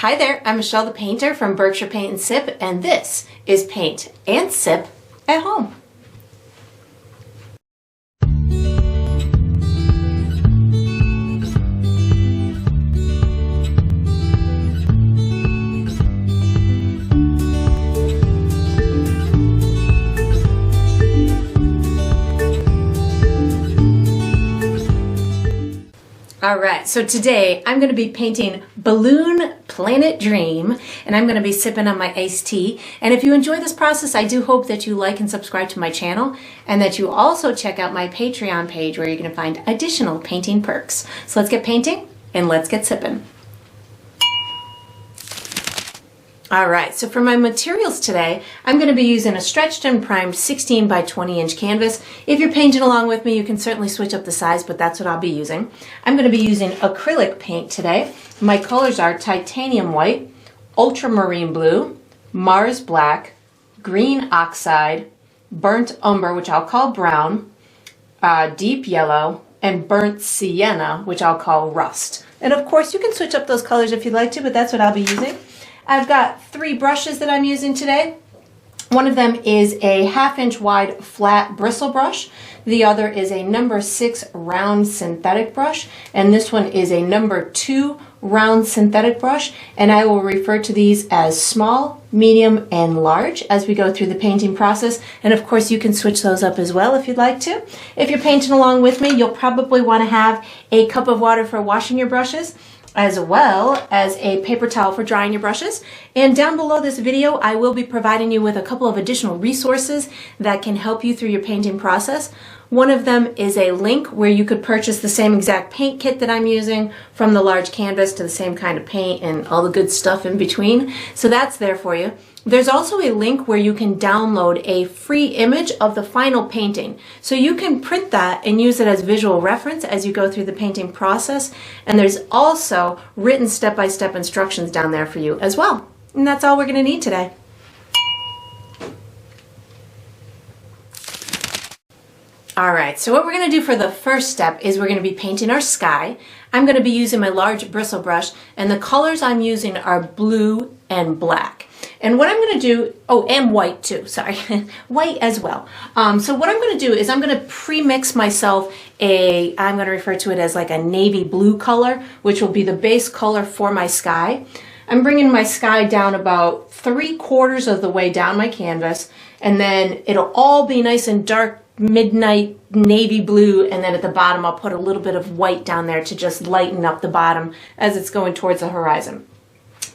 Hi there, I'm Michelle the Painter from Berkshire Paint and Sip, and this is Paint and Sip at Home. Alright, so today I'm going to be painting Balloon Planet Dream, and I'm going to be sipping on my iced tea. And if you enjoy this process, I do hope that you like and subscribe to my channel, and that you also check out my Patreon page where you're going to find additional painting perks. So let's get painting and let's get sipping. Alright, so for my materials today, I'm going to be using a stretched and primed 16 by 20 inch canvas. If you're painting along with me, you can certainly switch up the size, but that's what I'll be using. I'm going to be using acrylic paint today. My colors are titanium white, ultramarine blue, Mars black, green oxide, burnt umber, which I'll call brown, deep yellow, and burnt sienna, which I'll call rust. And of course, you can switch up those colors if you'd like to, but that's what I'll be using. I've got 3 brushes that I'm using today. One of them is a 1/2 inch wide flat bristle brush. The other is a number 6 round synthetic brush. And this one is a number 2 round synthetic brush. And I will refer to these as small, medium, and large as we go through the painting process. And of course, you can switch those up as well if you'd like to. If you're painting along with me, you'll probably want to have a cup of water for washing your brushes, as well as a paper towel for drying your brushes. And down below this video, I will be providing you with a couple of additional resources that can help you through your painting process. One of them is a link where you could purchase the same exact paint kit that I'm using, from the large canvas to the same kind of paint and all the good stuff in between. So that's there for you. There's also a link where you can download a free image of the final painting. So you can print that and use it as visual reference as you go through the painting process. And there's also written step-by-step instructions down there for you as well. And that's all we're going to need today. Alright, so what we're going to do for the first step is we're going to be painting our sky. I'm going to be using my large bristle brush, and the colors I'm using are blue and black. And what I'm going to do, oh, and white too, sorry, white as well. So what I'm going to do is I'm going to pre-mix myself I'm going to refer to it as like a navy blue color, which will be the base color for my sky. I'm bringing my sky down about 3/4 of the way down my canvas, and then it'll all be nice and dark midnight navy blue, and then at the bottom I'll put a little bit of white down there to just lighten up the bottom as it's going towards the horizon.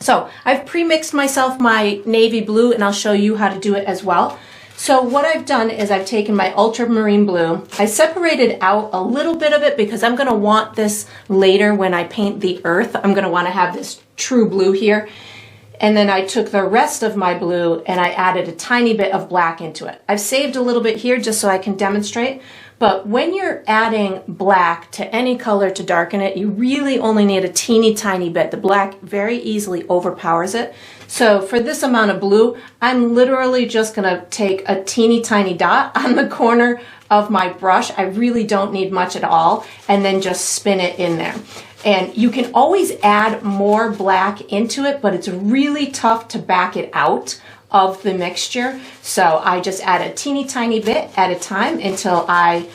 So I've pre-mixed myself my navy blue, and I'll show you how to do it as well. So what I've done is I've taken my ultramarine blue, I separated out a little bit of it because I'm going to want this later when I paint the earth. I'm going to want to have this true blue here. And then I took the rest of my blue and I added a tiny bit of black into it. I've saved a little bit here just so I can demonstrate. But when you're adding black to any color to darken it, you really only need a teeny tiny bit. The black very easily overpowers it. So for this amount of blue, I'm literally just going to take a teeny tiny dot on the corner of my brush. I really don't need much at all. And then just spin it in there. And you can always add more black into it, but it's really tough to back it out of the mixture. So I just add a teeny tiny bit at a time until I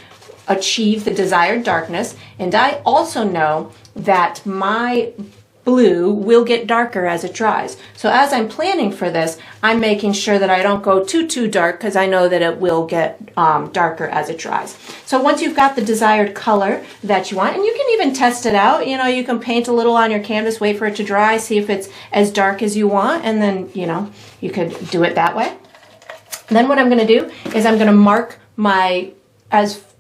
achieve the desired darkness. And I also know that my blue will get darker as it dries. So as I'm planning for this, I'm making sure that I don't go too dark, because I know that it will get darker as it dries. So once you've got the desired color that you want, and you can even test it out, you know, you can paint a little on your canvas, wait for it to dry, see if it's as dark as you want, and then, you know, you could do it that way. Then what I'm going to do is I'm going to mark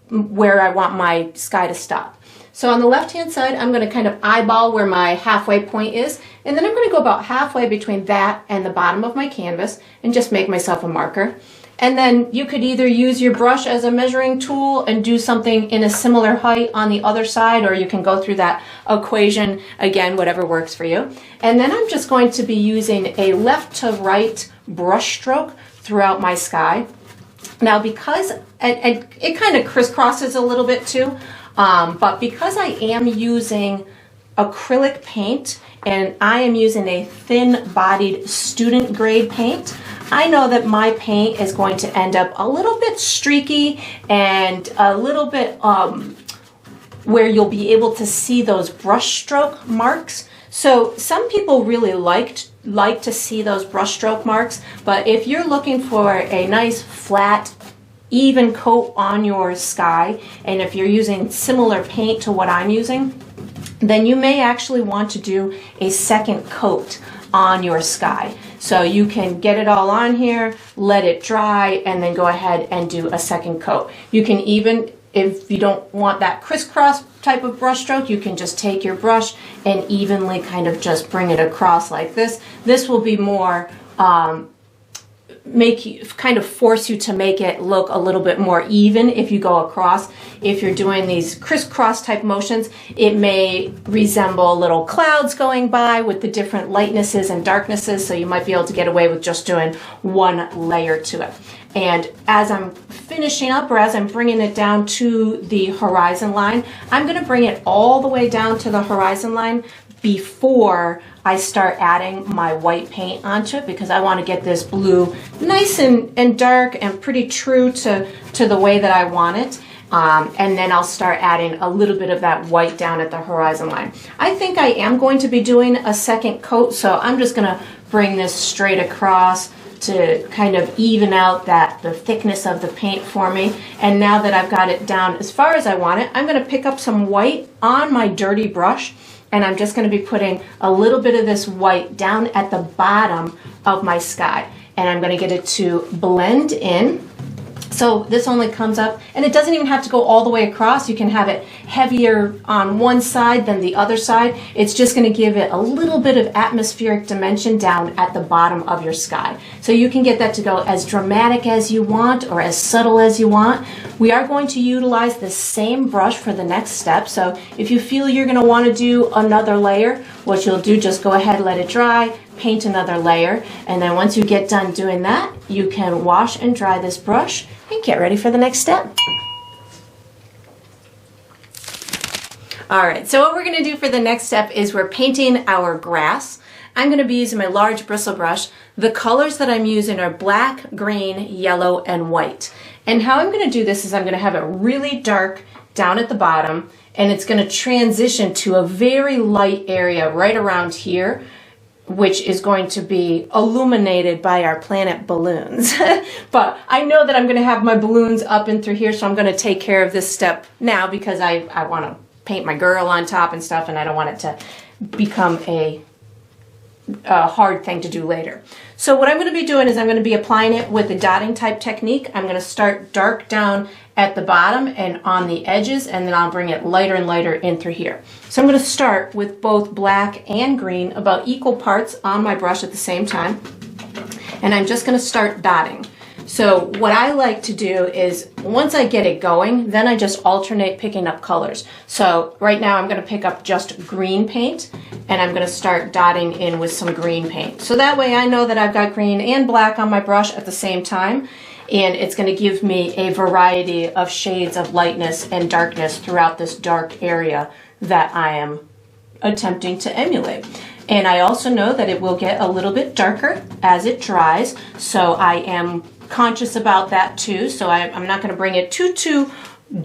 where I want my sky to stop. So on the left-hand side, I'm going to kind of eyeball where my halfway point is, and then I'm going to go about halfway between that and the bottom of my canvas and just make myself a marker. And then you could either use your brush as a measuring tool and do something in a similar height on the other side, or you can go through that equation again, whatever works for you. And then I'm just going to be using a left to right brush stroke throughout my sky. Now, because it kind of crisscrosses a little bit too, but because I am using acrylic paint, and I am using a thin-bodied student grade paint. I know that my paint is going to end up a little bit streaky and a little bit where you'll be able to see those brush stroke marks. So some people really like to see those brush stroke marks, but if you're looking for a nice flat even coat on your sky, and if you're using similar paint to what I'm using, then you may actually want to do a second coat on your sky. So you can get it all on here, let it dry, and then go ahead and do a second coat. You can even, if you don't want that crisscross type of brush stroke, you can just take your brush and evenly kind of just bring it across like this. This will be more kind of force you to make it look a little bit more even if you go across. If you're doing these crisscross type motions, it may resemble little clouds going by with the different lightnesses and darknesses, so you might be able to get away with just doing one layer to it. And as I'm finishing up, or as I'm bringing it down to the horizon line, I'm going to bring it all the way down to the horizon line before I start adding my white paint onto it, because I want to get this blue nice and dark and pretty true to the way that I want it. And then I'll start adding a little bit of that white down at the horizon line. I think I am going to be doing a second coat, so I'm just going to bring this straight across to kind of even out the thickness of the paint for me. And now that I've got it down as far as I want it, I'm going to pick up some white on my dirty brush, and I'm just going to be putting a little bit of this white down at the bottom of my sky, and I'm going to get it to blend in. So this only comes up, and it doesn't even have to go all the way across. You can have it heavier on one side than the other side. It's just going to give it a little bit of atmospheric dimension down at the bottom of your sky. So you can get that to go as dramatic as you want or as subtle as you want. We are going to utilize the same brush for the next step. So if you feel you're going to want to do another layer, what you'll do, just go ahead, let it dry, paint another layer, and then once you get done doing that, you can wash and dry this brush and get ready for the next step. All right, so what we're going to do for the next step is we're painting our grass. I'm going to be using my large bristle brush. The colors that I'm using are black, green, yellow, and white. And how I'm going to do this is I'm going to have it really dark down at the bottom, and it's going to transition to a very light area right around here, which is going to be illuminated by our planet balloons. But I know that I'm going to have my balloons up and through here, so I'm going to take care of this step now because I want to paint my girl on top and stuff, and I don't want it to become a hard thing to do later. So what I'm going to be doing is I'm going to be applying it with the dotting type technique. I'm going to start dark down at the bottom and on the edges, and then I'll bring it lighter and lighter in through here. So I'm going to start with both black and green, about equal parts on my brush at the same time, and I'm just going to start dotting. So what I like to do is once I get it going, then I just alternate picking up colors. So right now I'm going to pick up just green paint, and I'm going to start dotting in with some green paint. So that way I know that I've got green and black on my brush at the same time, and it's going to give me a variety of shades of lightness and darkness throughout this dark area that I am attempting to emulate. And I also know that it will get a little bit darker as it dries, so I am conscious about that too. So I'm not going to bring it too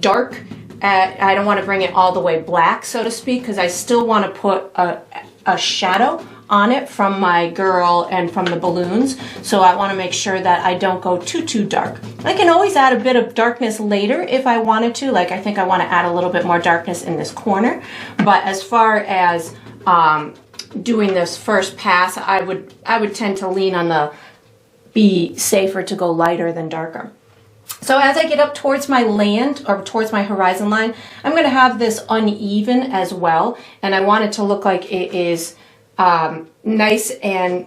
dark. I don't want to bring it all the way black, so to speak, because I still want to put a shadow on it from my girl and from the balloons. So I want to make sure that I don't go too dark. I can always add a bit of darkness later if I wanted to. Like I think I want to add a little bit more darkness in this corner. But as far as doing this first pass, I would tend to lean on the be safer to go lighter than darker. So as I get up towards my land or towards my horizon line, I'm going to have this uneven as well, and I want it to look like it is nice and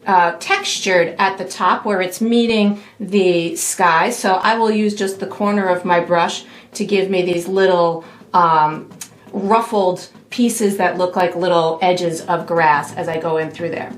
textured at the top where it's meeting the sky. So I will use just the corner of my brush to give me these little ruffled pieces that look like little edges of grass as I go in through there.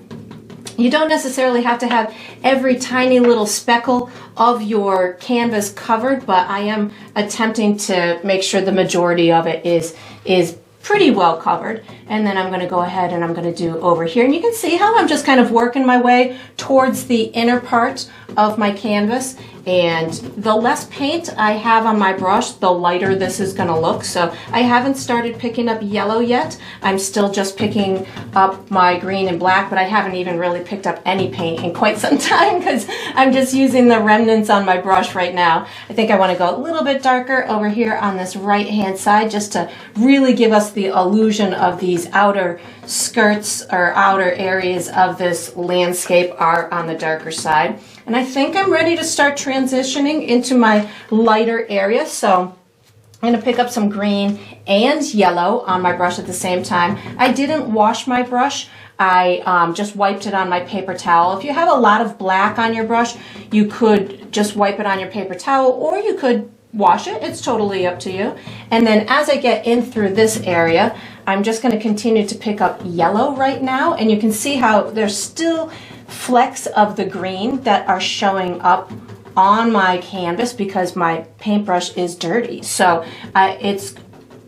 You don't necessarily have to have every tiny little speckle of your canvas covered, but I am attempting to make sure the majority of it is pretty well covered. And then I'm going to go ahead and I'm going to do over here. And you can see how I'm just kind of working my way towards the inner part of my canvas. And the less paint I have on my brush, the lighter this is going to look. So I haven't started picking up yellow yet. I'm still just picking up my green and black, but I haven't even really picked up any paint in quite some time because I'm just using the remnants on my brush right now. I think I want to go a little bit darker over here on this right hand side just to really give us the illusion of these outer skirts or outer areas of this landscape are on the darker side. And I think I'm ready to start transitioning into my lighter area. So I'm going to pick up some green and yellow on my brush at the same time. I didn't wash my brush. I just wiped it on my paper towel. If you have a lot of black on your brush, you could just wipe it on your paper towel, or you could wash it. It's totally up to you. And then as I get in through this area, I'm just going to continue to pick up yellow right now. And you can see how there's still flecks of the green that are showing up on my canvas because my paintbrush is dirty. So it's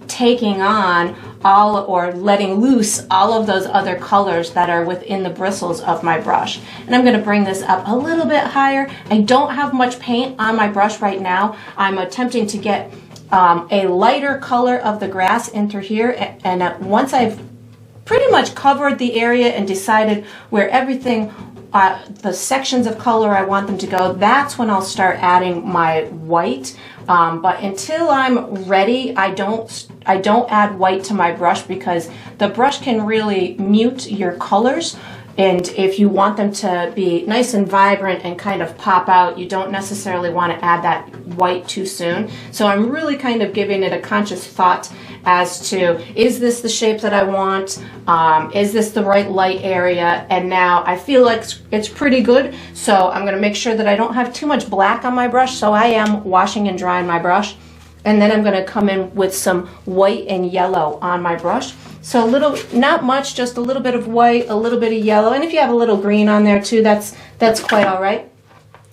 taking on all, or letting loose, all of those other colors that are within the bristles of my brush. And I'm going to bring this up a little bit higher. I don't have much paint on my brush right now. I'm attempting to get a lighter color of the grass in through here, and once I've pretty much covered the area and decided where everything, the sections of color I want them to go, that's when I'll start adding my white. But until I'm ready, I don't add white to my brush because the brush can really mute your colors. And if you want them to be nice and vibrant and kind of pop out, you don't necessarily want to add that white too soon. So I'm really kind of giving it a conscious thought as to, is this the shape that I want? Is this the right light area? And now I feel like it's pretty good. So I'm going to make sure that I don't have too much black on my brush. So I am washing and drying my brush. And then I'm going to come in with some white and yellow on my brush. So a little, not much, just a little bit of white, a little bit of yellow. And if you have a little green on there too, that's quite all right.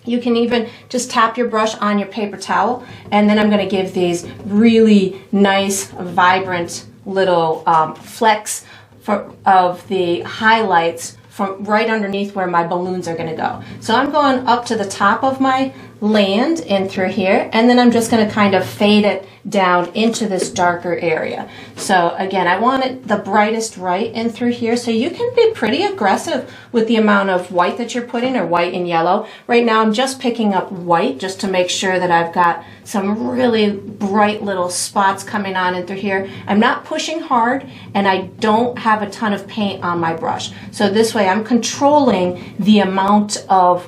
You can even just tap your brush on your paper towel. And then I'm going to give these really nice, vibrant little flecks of the highlights from right underneath where my balloons are going to go. So I'm going up to the top of my land in through here, and then I'm just going to kind of fade it down into this darker area. So again, I want it the brightest right in through here, so you can be pretty aggressive with the amount of white that you're putting, or white and yellow. Right now I'm just picking up white just to make sure that I've got some really bright little spots coming on in through here. I'm not pushing hard, and I don't have a ton of paint on my brush. So this way I'm controlling the amount of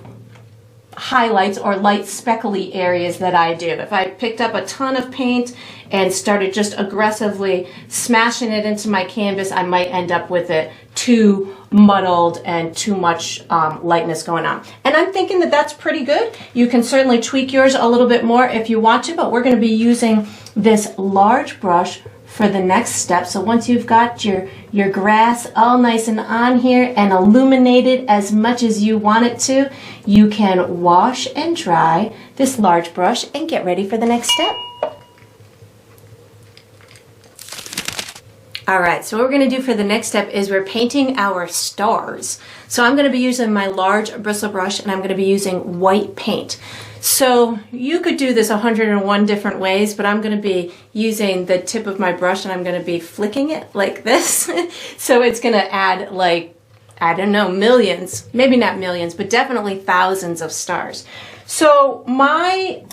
highlights or light speckly areas that I do. If I picked up a ton of paint and started just aggressively smashing it into my canvas, I might end up with it too muddled and too much lightness going on. And I'm thinking that that's pretty good. You can certainly tweak yours a little bit more if you want to, but we're going to be using this large brush for the next step. So once you've got your grass all nice and on here and illuminated as much as you want it to, you can wash and dry this large brush and get ready for the next step. All right, so what we're going to do for the next step is we're painting our stars. So I'm going to be using my large bristle brush, and I'm going to be using white paint. So you could do this 101 different ways, but I'm going to be using the tip of my brush and I'm going to be flicking it like this. So it's going to add, like, I don't know, millions, maybe not millions, but definitely thousands of stars. So my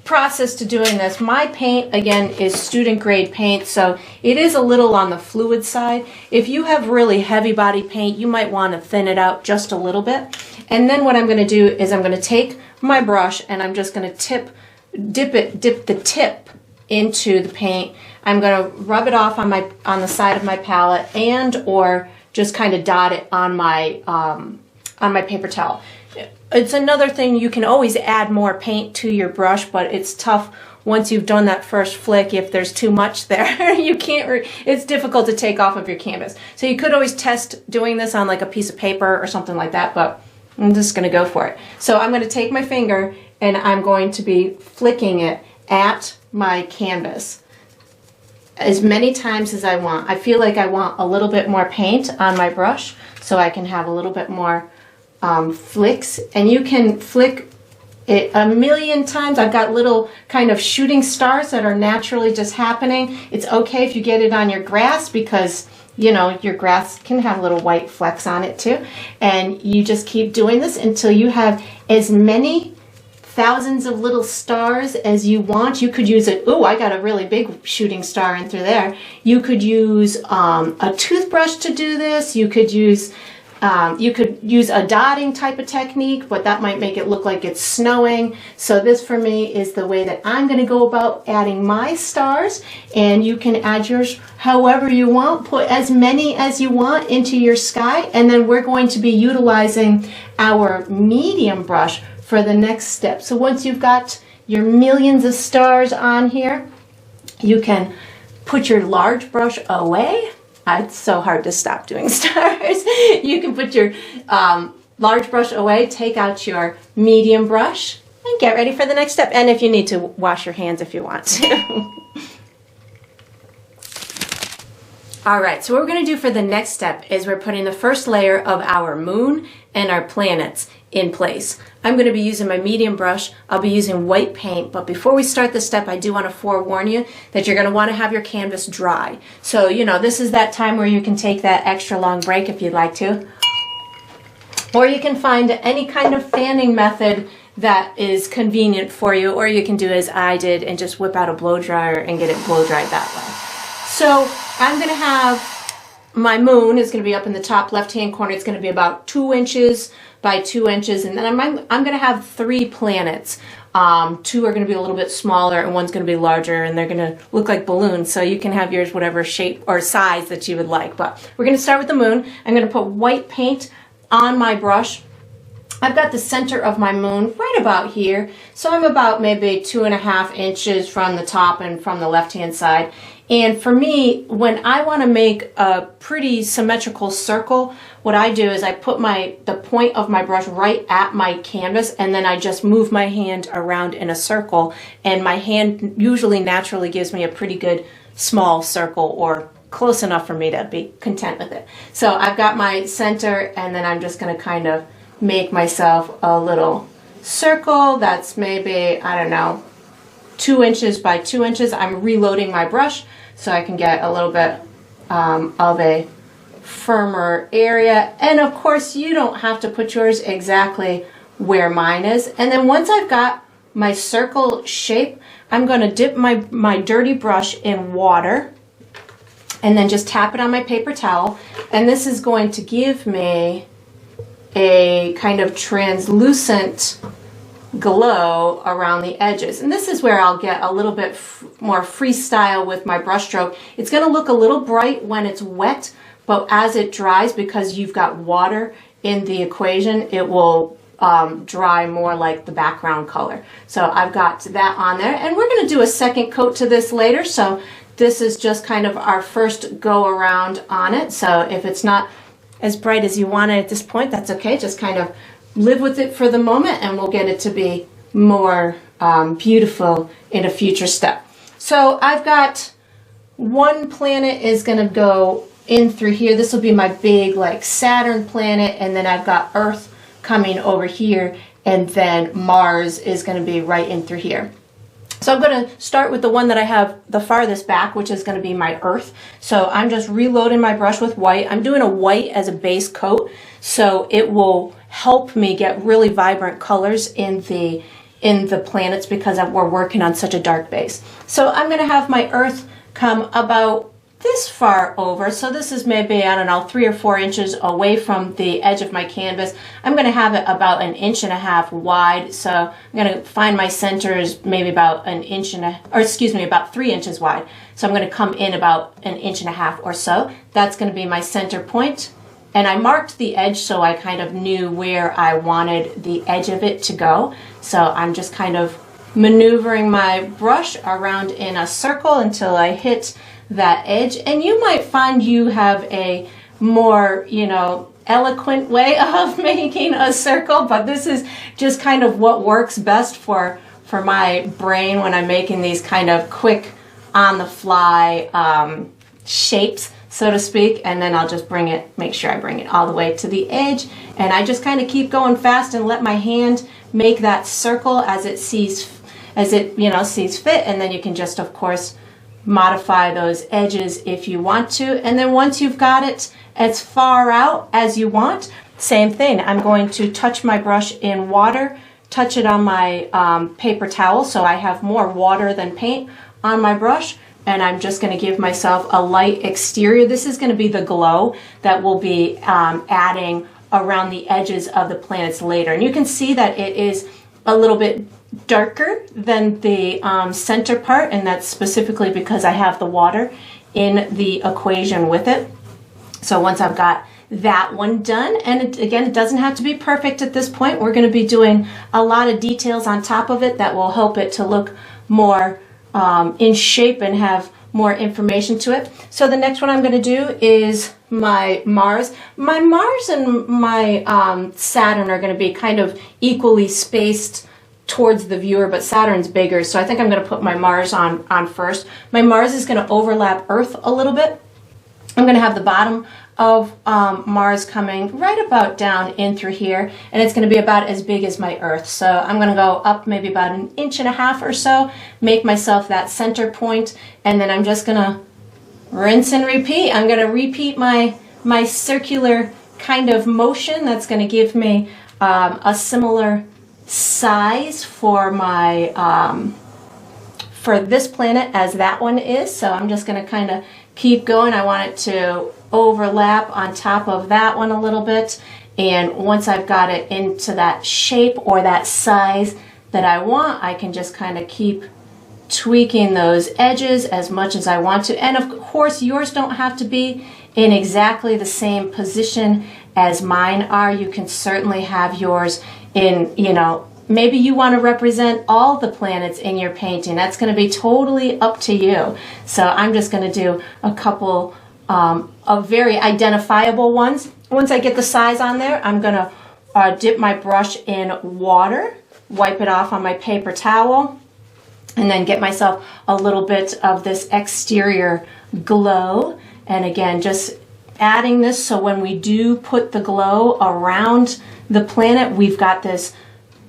process to doing this, my paint again is student grade paint, so it is a little on the fluid side. If you have really heavy body paint, you might want to thin it out just a little bit. And then what I'm going to do is I'm going to take my brush and I'm just going to dip the tip into the paint. I'm going to rub it off on the side of my palette, and or just kind of dot it on my paper towel. It's another thing, you can always add more paint to your brush, but it's tough once you've done that first flick. If there's too much there, you can't, it's difficult to take off of your canvas. So you could always test doing this on like a piece of paper or something like that, but I'm just going to go for it. So I'm going to take my finger and I'm going to be flicking it at my canvas. as many times as I want. I feel like I want a little bit more paint on my brush so I can have a little bit more flicks. And you can flick it a million times. I've got little kind of shooting stars that are naturally just happening. It's okay if you get it on your grass because, you know, your grass can have little white flecks on it too. And you just keep doing this until you have as many thousands of little stars as you want. You could use it. Oh, I got a really big shooting star in through there. You could use a toothbrush to do this. You could use a dotting type of technique, but that might make it look like it's snowing. So this for me is the way that I'm going to go about adding my stars, and you can add yours however you want. Put as many as you want into your sky, and then we're going to be utilizing our medium brush for the next step. So once you've got your millions of stars on here, you can put your large brush away. It's so hard to stop doing stars. You can put your large brush away, take out your medium brush, and get ready for the next step. And if you need to, wash your hands if you want to. All right, so what we're going to do for the next step is we're putting the first layer of our moon and our planets in place. I'm going to be using my medium brush. I'll be using white paint, but before we start this step, I do want to forewarn you that you're going to want to have your canvas dry. So, you know, this is that time where you can take that extra long break if you'd like to. Or you can find any kind of fanning method that is convenient for you, or you can do as I did and just whip out a blow dryer and get it blow dried that way. So I'm going to have my moon is going to be up in the top left-hand corner. It's going to be about 2 inches by 2 inches, and then I'm going to have 3 planets. 2 are going to be a little bit smaller, and one's going to be larger, and they're going to look like balloons. So you can have yours whatever shape or size that you would like. But we're going to start with the moon. I'm going to put white paint on my brush. I've got the center of my moon right about here, so I'm about maybe 2.5 inches from the top and from the left-hand side. And for me, when I want to make a pretty symmetrical circle, what I do is I put the point of my brush right at my canvas, and then I just move my hand around in a circle, and my hand usually naturally gives me a pretty good small circle, or close enough for me to be content with it. So I've got my center, and then I'm just going to kind of make myself a little circle that's maybe, I don't know, 2 inches by 2 inches. I'm reloading my brush so I can get a little bit of a firmer area. And of course, you don't have to put yours exactly where mine is. And then once I've got my circle shape, I'm going to dip my dirty brush in water and then just tap it on my paper towel. And this is going to give me a kind of translucent glow around the edges. And this is where I'll get a little bit more freestyle with my brush stroke. It's going to look a little bright when it's wet, but as it dries, because you've got water in the equation, it will dry more like the background color. So I've got that on there, and we're going to do a second coat to this later. So this is just kind of our first go around on it. So if it's not as bright as you want it at this point, that's okay. Just kind of live with it for the moment, and we'll get it to be more beautiful in a future step. So I've got one planet is going to go in through here. This will be my big like Saturn planet, and then I've got Earth coming over here, and then Mars is going to be right in through here. So I'm going to start with the one that I have the farthest back, which is going to be my Earth. So I'm just reloading my brush with white. I'm doing a white as a base coat, so it will help me get really vibrant colors in the planets because we're working on such a dark base. So I'm going to have my Earth come about this far over. So this is maybe, I don't know, 3 or 4 inches away from the edge of my canvas. I'm going to have it about 1.5 inches wide. So I'm going to find my center is maybe about about 3 inches wide. So I'm going to come in about 1.5 inches or so. That's going to be my center point. And I marked the edge so I kind of knew where I wanted the edge of it to go. So I'm just kind of maneuvering my brush around in a circle until I hit that edge. And you might find you have a more, eloquent way of making a circle, but this is just kind of what works best for my brain when I'm making these kind of quick on the fly shapes, so to speak, and then I'll just make sure I bring it all the way to the edge, and I just kind of keep going fast and let my hand make that circle as it sees fit, and then you can just, of course, modify those edges if you want to. And then once you've got it as far out as you want, same thing, I'm going to touch my brush in water, touch it on my paper towel so I have more water than paint on my brush, and I'm just going to give myself a light exterior. This is going to be the glow that we'll be adding around the edges of the planets later. And you can see that it is a little bit darker than the center part, and that's specifically because I have the water in the equation with it. So once I've got that one done, and again, it doesn't have to be perfect at this point. We're going to be doing a lot of details on top of it that will help it to look more in shape and have more information to it. So the next one I'm going to do is my Mars. My Mars and my Saturn are going to be kind of equally spaced towards the viewer, but Saturn's bigger, so I think I'm going to put my Mars on first. My Mars is going to overlap Earth a little bit. I'm going to have the bottom of Mars coming right about down in through here, and it's going to be about as big as my Earth. So I'm going to go up maybe about 1.5 inches or so, make myself that center point, and then I'm just going to rinse and repeat. I'm going to repeat my circular kind of motion. That's going to give me a similar size for my for this planet as that one is. So I'm just going to kind of keep going. I want it to overlap on top of that one a little bit, and once I've got it into that shape or that size that I want, I can just kind of keep tweaking those edges as much as I want to. And of course, yours don't have to be in exactly the same position as mine are. You can certainly have yours in, maybe you want to represent all the planets in your painting. That's going to be totally up to you. So I'm just going to do a couple of very identifiable ones. Once I get the size on there, I'm going to dip my brush in water, wipe it off on my paper towel, and then get myself a little bit of this exterior glow. And again, just adding this so when we do put the glow around the planet, we've got this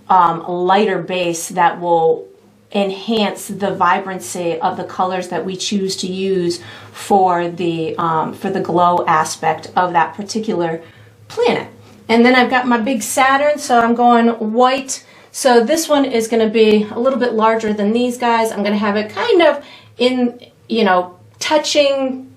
lighter base that will enhance the vibrancy of the colors that we choose to use for the glow aspect of that particular planet. And then I've got my big Saturn, so I'm going white. So this one is going to be a little bit larger than these guys. I'm going to have it kind of in, touching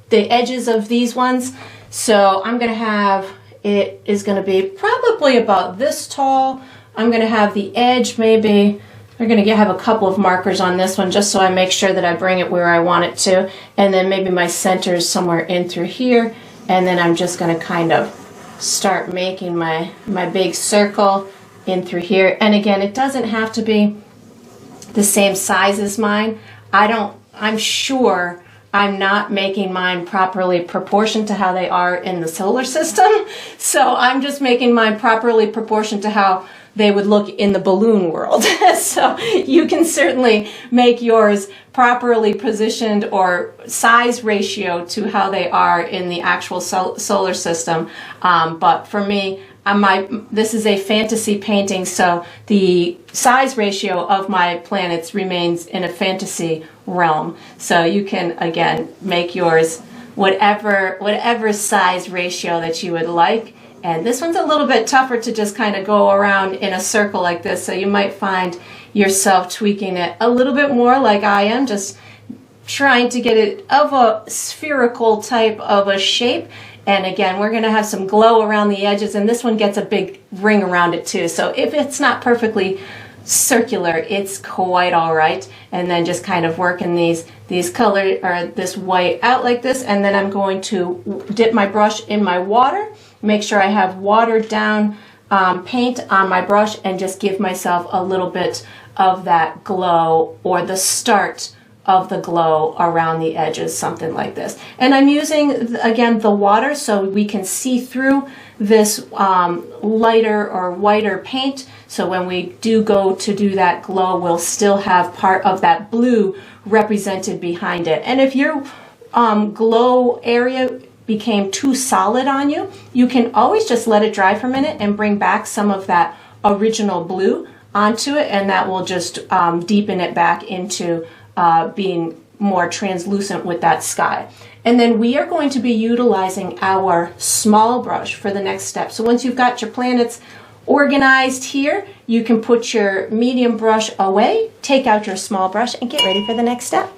the edges of these ones. So I'm going to have, it is going to be probably about this tall. I'm going to have the edge maybe, we're going to have a couple of markers on this one just so I make sure that I bring it where I want it to. And then maybe my center is somewhere in through here. And then I'm just going to kind of start making my big circle in through here. And again, it doesn't have to be the same size as mine. I'm sure I'm not making mine properly proportioned to how they are in the solar system. So I'm just making mine properly proportioned to how they would look in the balloon world. So you can certainly make yours properly positioned or size ratio to how they are in the actual solar system. But for me, this is a fantasy painting, so the size ratio of my planets remains in a fantasy realm. So you can, again, make yours whatever size ratio that you would like. And this one's a little bit tougher to just kind of go around in a circle like this, so you might find yourself tweaking it a little bit more like I am, just trying to get it of a spherical type of a shape. And again, we're going to have some glow around the edges, and this one gets a big ring around it too. So if it's not perfectly circular, it's quite all right. And then just kind of working these colors or this white out like this, and then I'm going to dip my brush in my water, make sure I have watered down paint on my brush, and just give myself a little bit of that glow or the start of the glow around the edges, something like this. And I'm using, again, the water so we can see through this lighter or whiter paint. So when we do go to do that glow, we'll still have part of that blue represented behind it. And if your glow area became too solid on you, you can always just let it dry for a minute and bring back some of that original blue onto it, and that will just deepen it back into being more translucent with that sky. And then we are going to be utilizing our small brush for the next step. So once you've got your planets organized here, you can put your medium brush away, take out your small brush, and get ready for the next step.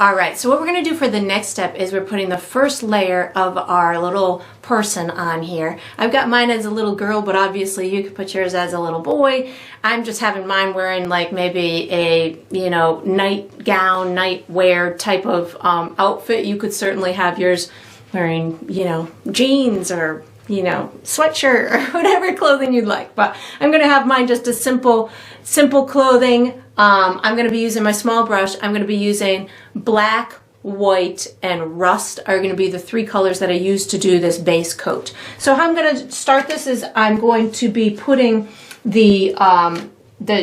All right, so what we're going to do for the next step is we're putting the first layer of our little person on here. I've got mine as a little girl, but obviously you could put yours as a little boy. I'm just having mine wearing like maybe a, you know, nightgown, nightwear type of outfit. You could certainly have yours wearing, you know, jeans or, you know, sweatshirt or whatever clothing you'd like. But I'm going to have mine just a simple clothing. I'm going to be using my small brush. I'm going to be using black, white, and rust are going to be the three colors that I use to do this base coat. So how I'm going to start this is I'm going to be putting the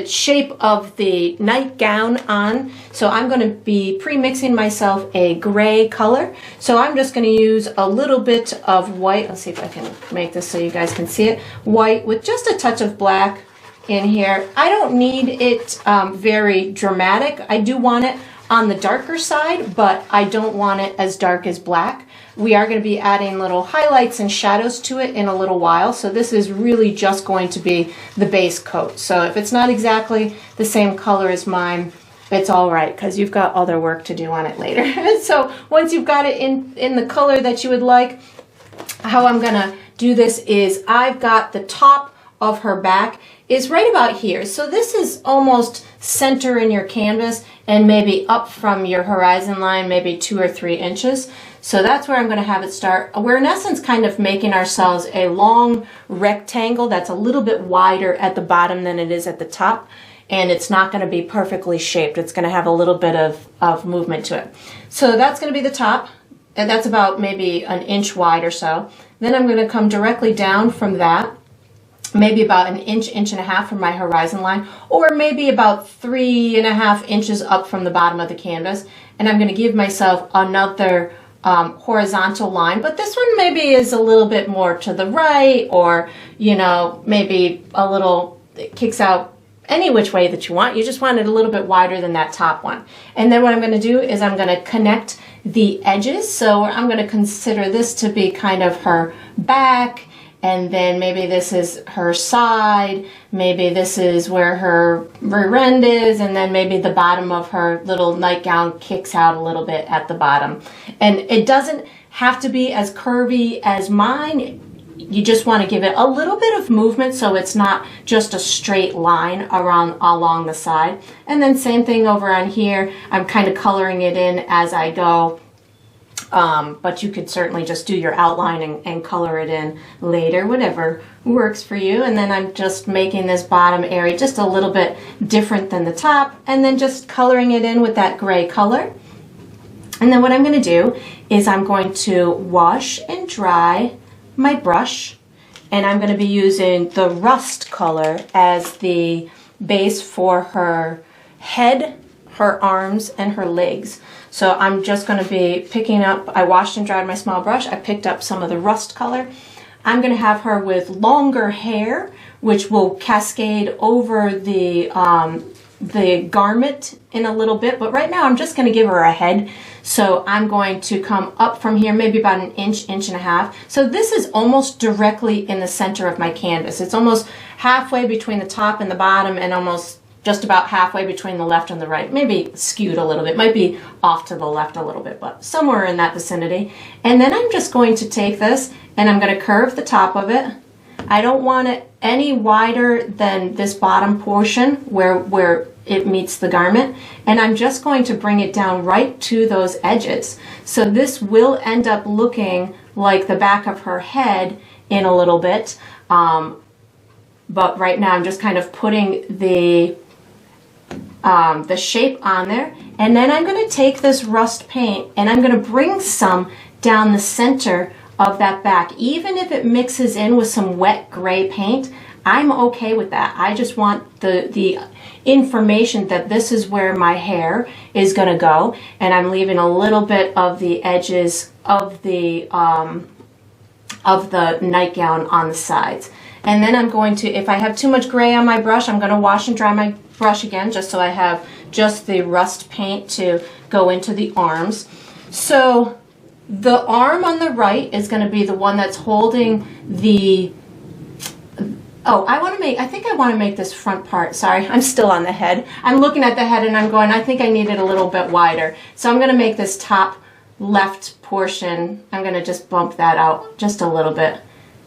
shape of the nightgown on. So I'm going to be pre-mixing myself a gray color. So I'm just going to use a little bit of white. Let's see if I can make this so you guys can see it. White with just a touch of black in here. I don't need it very dramatic. I do want it on the darker side, but I don't want it as dark as black. We are going to be adding little highlights and shadows to it in a little while. So this is really just going to be the base coat. So if it's not exactly the same color as mine, it's all right, because you've got other work to do on it later. So once you've got it in the color that you would like, how I'm going to do this is I've got the top of her back is right about here. So this is almost center in your canvas and maybe up from your horizon line, maybe 2 or 3 inches. So that's where I'm going to have it start. We're in essence kind of making ourselves a long rectangle that's a little bit wider at the bottom than it is at the top. And it's not going to be perfectly shaped. It's going to have a little bit of movement to it. So that's going to be the top. And that's about maybe an inch wide or so. Then I'm going to come directly down from that, maybe about an inch, inch and a half from my horizon line, or maybe about 3.5 inches up from the bottom of the canvas. And I'm going to give myself another horizontal line, but this one maybe is a little bit more to the right, or, you know, maybe a little, it kicks out any which way that you want. You just want it a little bit wider than that top one. And then what I'm going to do is I'm going to connect the edges. So I'm going to consider this to be kind of her back, and then maybe this is her side, maybe this is where her rear end is, and then maybe the bottom of her little nightgown kicks out a little bit at the bottom. And it doesn't have to be as curvy as mine. You just want to give it a little bit of movement so it's not just a straight line along the side. And then same thing over on here. I'm kind of coloring it in as I go. But you could certainly just do your outline and color it in later, whatever works for you. And then I'm just making this bottom area just a little bit different than the top, and then just coloring it in with that gray color. And then what I'm going to do is I'm going to wash and dry my brush, and I'm going to be using the rust color as the base for her head, her arms, and her legs. So I'm just going to be picking up, I washed and dried my small brush, I picked up some of the rust color. I'm going to have her with longer hair, which will cascade over the garment in a little bit, but right now I'm just going to give her a head. So I'm going to come up from here, maybe about an inch, inch and a half. So this is almost directly in the center of my canvas. It's almost halfway between the top and the bottom, and almost just about halfway between the left and the right. Maybe skewed a little bit, might be off to the left a little bit, but somewhere in that vicinity. And then I'm just going to take this and I'm going to curve the top of it. I don't want it any wider than this bottom portion where it meets the garment, and I'm just going to bring it down right to those edges. So this will end up looking like the back of her head in a little bit, but right now I'm just kind of putting the the shape on there. And then I'm going to take this rust paint and I'm going to bring some down the center of that back. Even if it mixes in with some wet gray paint, I'm okay with that. I just want the information that this is where my hair is going to go, and I'm leaving a little bit of the edges of the nightgown on the sides. And then I'm going to, if I have too much gray on my brush, I'm going to wash and dry my brush again, just so I have just the rust paint to go into the arms. So the arm on the right is going to be the one that's holding the, oh, I think I want to make this front part, sorry, I'm still on the head. I'm looking at the head and I'm going, I think I need it a little bit wider. So I'm going to make this top left portion, I'm going to just bump that out just a little bit,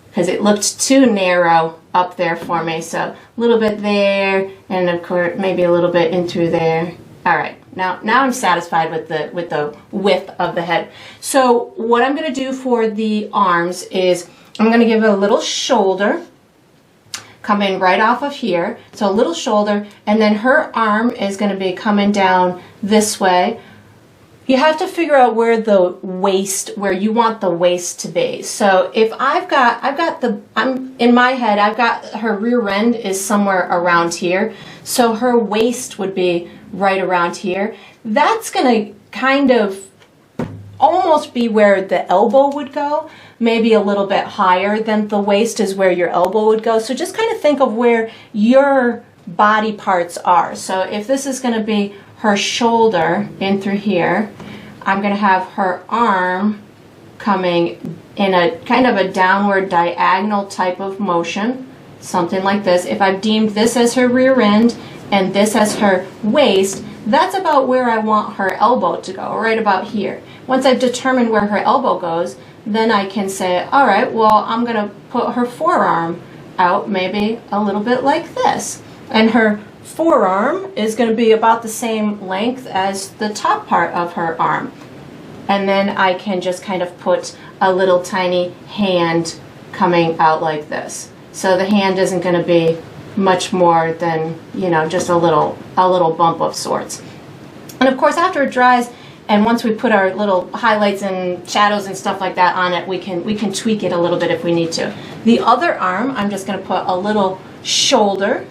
because it looked too narrow up there for me. So a little bit there, and of course maybe a little bit in through there. All right, now I'm satisfied with the width of the head. So what I'm going to do for the arms is I'm going to give it a little shoulder, coming right off of here. So a little shoulder, and then her arm is going to be coming down this way. You have to figure out where the waist, where you want the waist to be. So if I'm in my head, I've got her rear end is somewhere around here. So her waist would be right around here. That's going to kind of almost be where the elbow would go, maybe a little bit higher than the waist is where your elbow would go. So just kind of think of where your body parts are. So if this is going to be her shoulder in through here, I'm going to have her arm coming in a kind of a downward diagonal type of motion, something like this. If I've deemed this as her rear end and this as her waist, that's about where I want her elbow to go, right about here. Once I've determined where her elbow goes, then I can say, all right, well, I'm going to put her forearm out maybe a little bit like this. And her forearm is going to be about the same length as the top part of her arm. And then I can just kind of put a little tiny hand coming out like this. So the hand isn't going to be much more than, you know, just a little bump of sorts. And of course, after it dries, and once we put our little highlights and shadows and stuff like that on it, we can tweak it a little bit if we need to. The other arm, I'm just going to put a little shoulder,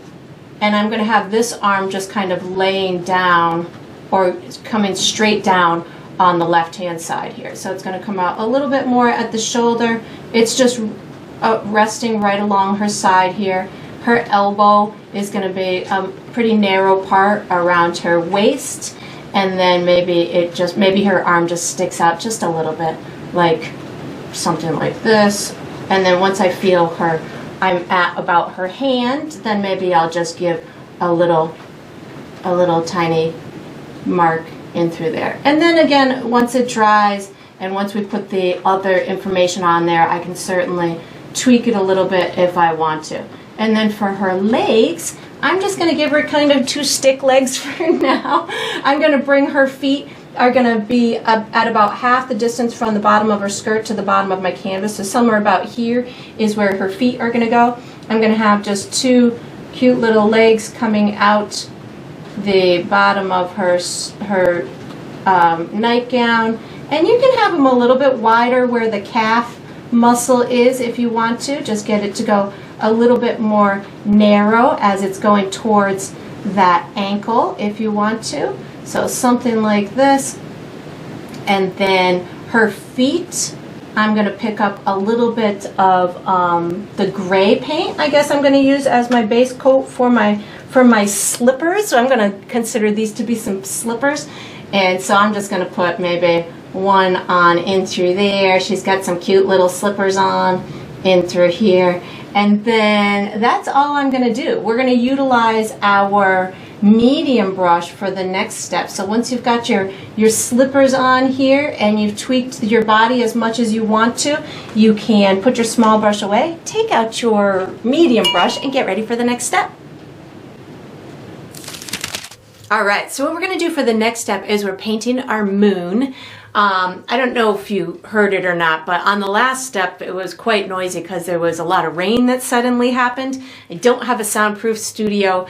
and I'm going to have this arm just kind of laying down or coming straight down on the left-hand side here. So it's going to come out a little bit more at the shoulder. It's just resting right along her side here. Her elbow is going to be a pretty narrow part around her waist, and then maybe her arm just sticks out just a little bit, like something like this. And then once I feel I'm at about her hand, then maybe I'll just give a little tiny mark in through there. And then again, once it dries and once we put the other information on there, I can certainly tweak it a little bit if I want to. And then for her legs, I'm just going to give her kind of 2 stick legs for now. I'm going to bring her feet are going to be at about half the distance from the bottom of her skirt to the bottom of my canvas. So somewhere about here is where her feet are going to go. I'm going to have just 2 cute little legs coming out the bottom of her nightgown. And you can have them a little bit wider where the calf muscle is if you want to. Just get it to go a little bit more narrow as it's going towards that ankle if you want to. So something like this. And then her feet, I'm going to pick up a little bit of the gray paint, I guess I'm going to use as my base coat for my slippers. So I'm going to consider these to be some slippers. And so I'm just going to put maybe one on in through there. She's got some cute little slippers on in through here. And then that's all I'm going to do. We're going to utilize our medium brush for the next step. So once you've got your slippers on here and you've tweaked your body as much as you want to, you can put your small brush away, take out your medium brush, and get ready for the next step. All right, so what we're going to do for the next step is we're painting our moon. I don't know if you heard it or not, but on the last step, it was quite noisy because there was a lot of rain that suddenly happened. I don't have a soundproof studio,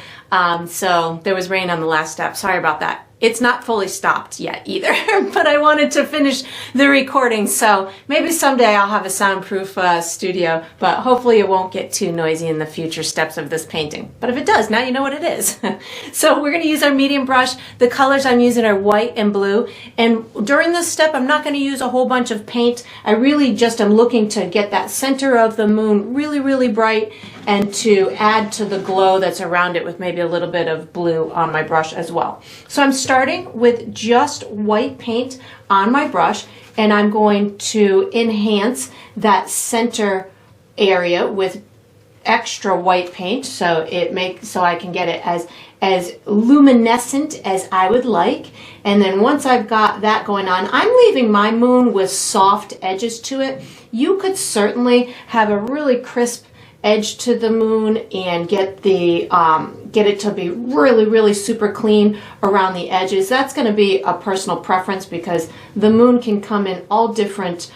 so there was rain on the last step. Sorry about that. It's not fully stopped yet either, but I wanted to finish the recording, so maybe someday I'll have a soundproof studio, but hopefully it won't get too noisy in the future steps of this painting. But if it does, now you know what it is. So we're going to use our medium brush. The colors I'm using are white and blue, and during this step I'm not going to use a whole bunch of paint. I really just am looking to get that center of the moon really, really bright and to add to the glow that's around it with maybe a little bit of blue on my brush as well. So I'm starting with just white paint on my brush, and I'm going to enhance that center area with extra white paint so I can get it as luminescent as I would like. And then once I've got that going on, I'm leaving my moon with soft edges to it. You could certainly have a really crisp edge to the moon and get it to be really, really super clean around the edges. That's going to be a personal preference because the moon can come in all different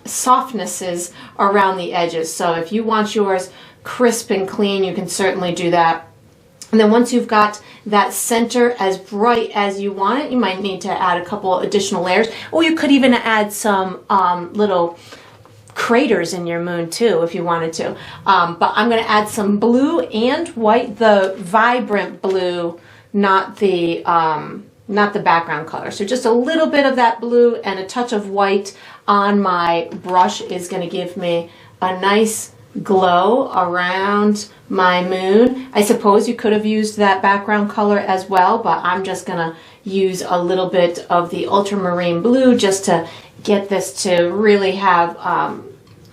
softnesses around the edges. So if you want yours crisp and clean, you can certainly do that. And then once you've got that center as bright as you want it, you might need to add a couple additional layers, or you could even add some little craters in your moon too if you wanted to, but I'm going to add some blue and white, the vibrant blue, not the background color. So just a little bit of that blue and a touch of white on my brush is going to give me a nice glow around my moon. I suppose you could have used that background color as well, but I'm just going to use a little bit of the ultramarine blue just to get this to really have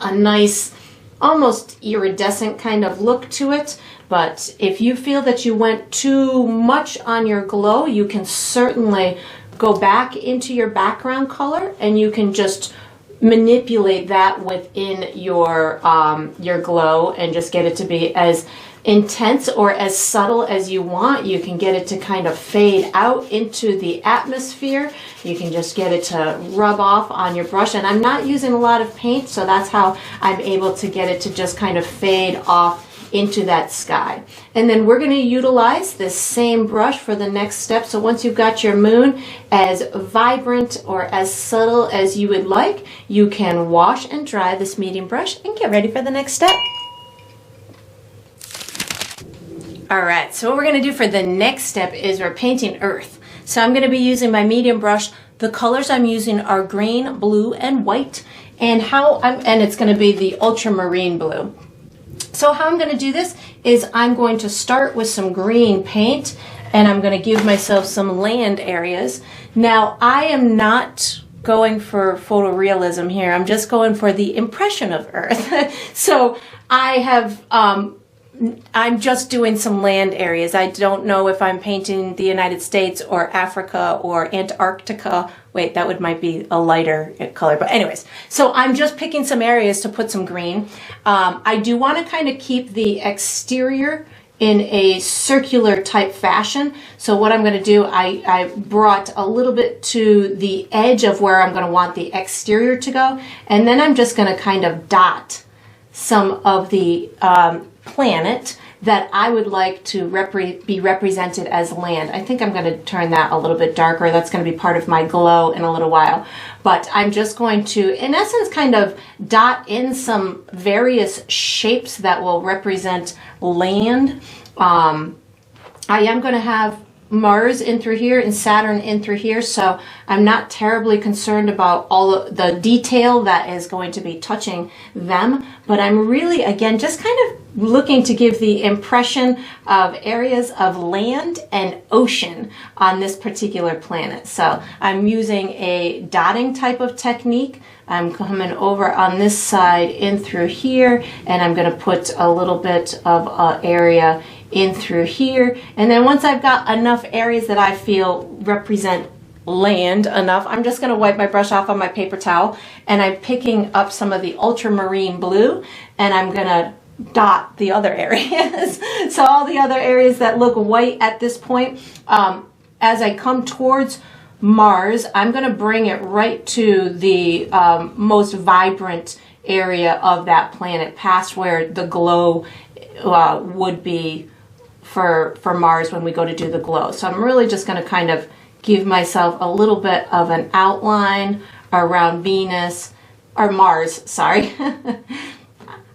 a nice, almost iridescent kind of look to it. But if you feel that you went too much on your glow, you can certainly go back into your background color and you can just manipulate that within your glow and just get it to be as intense or as subtle as you want. You can get it to kind of fade out into the atmosphere. You can just get it to rub off on your brush, and I'm not using a lot of paint, so that's how I'm able to get it to just kind of fade off into that sky. And then we're going to utilize this same brush for the next step. So once you've got your moon as vibrant or as subtle as you would like, you can wash and dry this medium brush and get ready for the next step. All right, so what we're going to do for the next step is we're painting Earth. So I'm going to be using my medium brush. The colors I'm using are green, blue, and white, and it's going to be the ultramarine blue. So how I'm going to do this is I'm going to start with some green paint, and I'm going to give myself some land areas. Now, I am not going for photorealism here. I'm just going for the impression of Earth. So I have I'm just doing some land areas. I don't know if I'm painting the United States or Africa or Antarctica. Wait, might be a lighter color. But anyways, so I'm just picking some areas to put some green. I do want to kind of keep the exterior in a circular type fashion. So what I'm going to do, I brought a little bit to the edge of where I'm going to want the exterior to go. And then I'm just going to kind of dot some of the planet that I would like to be represented as land. I think I'm going to turn that a little bit darker. That's going to be part of my glow in a little while. But I'm just going to, in essence, kind of dot in some various shapes that will represent land. I am going to have Mars in through here and Saturn in through here, so I'm not terribly concerned about all of the detail that is going to be touching them, but I'm really, again, just kind of looking to give the impression of areas of land and ocean on this particular planet. So I'm using a dotting type of technique. I'm coming over on this side in through here, and I'm going to put a little bit of area in through here. And then once I've got enough areas that I feel represent land enough, I'm just going to wipe my brush off on my paper towel, and I'm picking up some of the ultramarine blue, and I'm going to dot the other areas. So all the other areas that look white at this point, as I come towards Mars, I'm going to bring it right to the most vibrant area of that planet, past where the glow would be for Mars when we go to do the glow. So I'm really just going to kind of give myself a little bit of an outline around Venus, or Mars, sorry.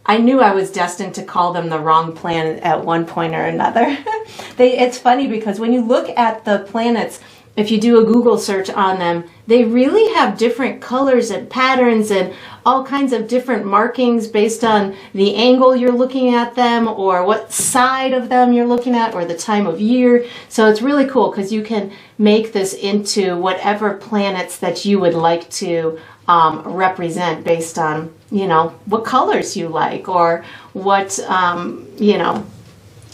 I knew I was destined to call them the wrong planet at one point or another. It's funny because when you look at the planets, if you do a Google search on them, they really have different colors and patterns and all kinds of different markings based on the angle you're looking at them, or what side of them you're looking at, or the time of year. So it's really cool because you can make this into whatever planets that you would like to represent based on, you know, what colors you like, or what, you know,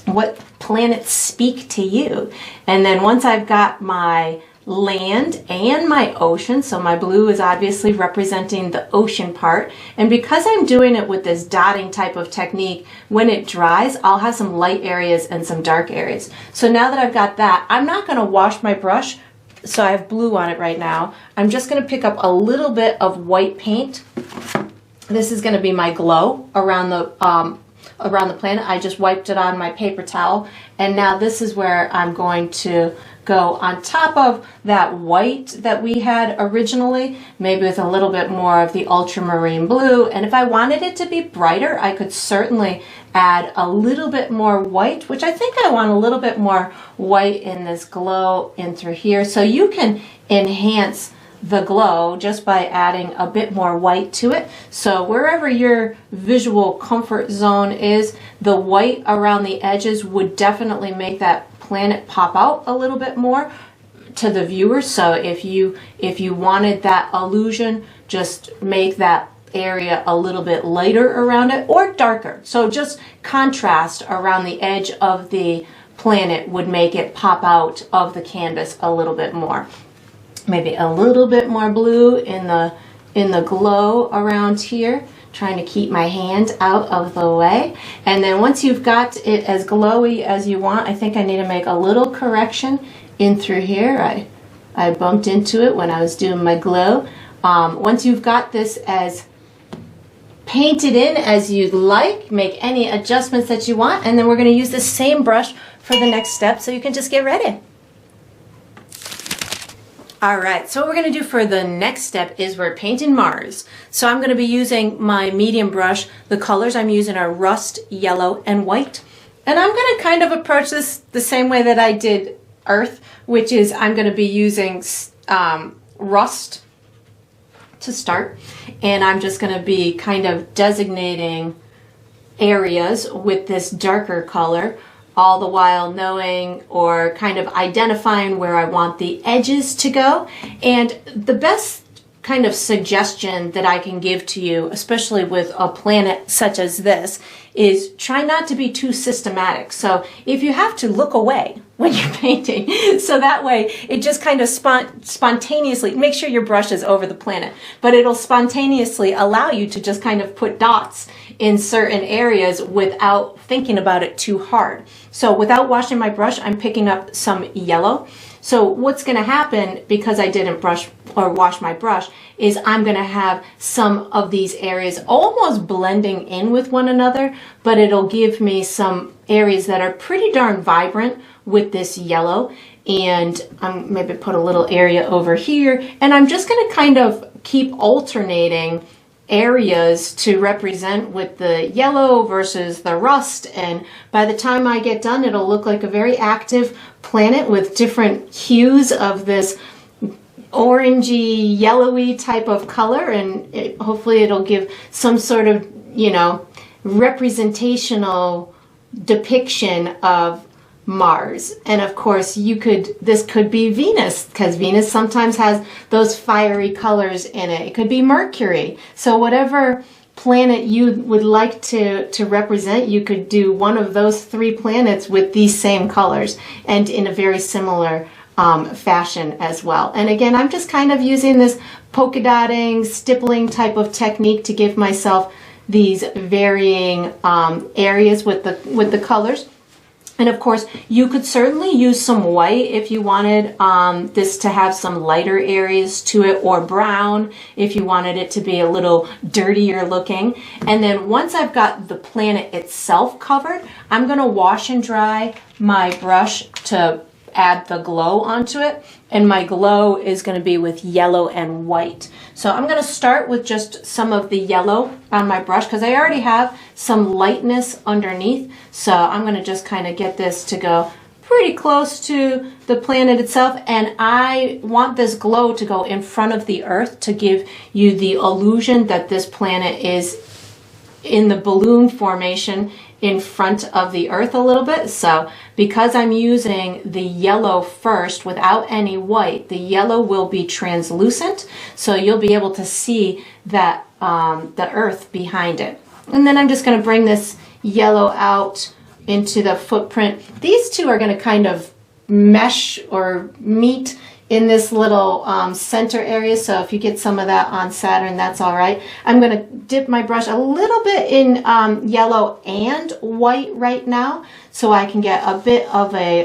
what planets speak to you. And then once I've got my land and my ocean, so my blue is obviously representing the ocean part, and because I'm doing it with this dotting type of technique, when it dries I'll have some light areas and some dark areas. So now that I've got that, I'm not going to wash my brush, so I have blue on it right now. I'm just going to pick up a little bit of white paint. This is going to be my glow around the planet. I just wiped it on my paper towel, and now this is where I'm going to go on top of that white that we had originally, maybe with a little bit more of the ultramarine blue. And if I wanted it to be brighter, I could certainly add a little bit more white, which I think I want a little bit more white in this glow in through here. So you can enhance the glow just by adding a bit more white to it. So wherever your visual comfort zone is, the white around the edges would definitely make that planet pop out a little bit more to the viewer. So if you wanted that illusion, just make that area a little bit lighter around it, or darker. So just contrast around the edge of the planet would make it pop out of the canvas a little bit more. Maybe a little bit more blue in the glow around here, trying to keep my hand out of the way. And then once you've got it as glowy as you want, I think I need to make a little correction in through here. I bumped into it when I was doing my glow. Once you've got this as painted in as you'd like, make any adjustments that you want, and then we're going to use the same brush for the next step, so you can just get ready. All right, so what we're going to do for the next step is we're painting Mars. So I'm going to be using my medium brush. The colors I'm using are rust, yellow, and white. And I'm going to kind of approach this the same way that I did Earth, which is I'm going to be using rust to start. And I'm just going to be kind of designating areas with this darker color, all the while knowing or kind of identifying where I want the edges to go. And the best kind of suggestion that I can give to you, especially with a planet such as this, is try not to be too systematic. So if you have to, look away when you're painting, so that way it just kind of spontaneously, make sure your brush is over the planet, but it'll spontaneously allow you to just kind of put dots in certain areas without thinking about it too hard. So without washing my brush, I'm picking up some yellow. So what's going to happen, because I didn't brush or wash my brush, is I'm going to have some of these areas almost blending in with one another, but it'll give me some areas that are pretty darn vibrant with this yellow. And I'm maybe put a little area over here, and I'm just going to kind of keep alternating areas to represent with the yellow versus the rust, and by the time I get done, it'll look like a very active planet with different hues of this orangey, yellowy type of color, and hopefully it'll give some sort of, you know, representational depiction of Mars. And of course this could be Venus, because Venus sometimes has those fiery colors in it. It could be Mercury. So whatever planet you would like to represent, you could do one of those three planets with these same colors and in a very similar fashion as well. And again, I'm just kind of using this polka dotting, stippling type of technique to give myself these varying areas with the colors. And of course, you could certainly use some white if you wanted this to have some lighter areas to it, or brown if you wanted it to be a little dirtier looking. And then once I've got the planet itself covered, I'm going to wash and dry my brush to add the glow onto it. And my glow is going to be with yellow and white. So I'm going to start with just some of the yellow on my brush because I already have some lightness underneath. So I'm going to just kind of get this to go pretty close to the planet itself. And I want this glow to go in front of the Earth to give you the illusion that this planet is in the balloon formation in front of the Earth a little bit. So because I'm using the yellow first without any white, the yellow will be translucent, so you'll be able to see that the Earth behind it. And then I'm just going to bring this yellow out into the footprint. These two are going to kind of mesh or meet in this little center area, so if you get some of that on Saturn, that's all right. I'm going to dip my brush a little bit in yellow and white right now, so I can get a bit of a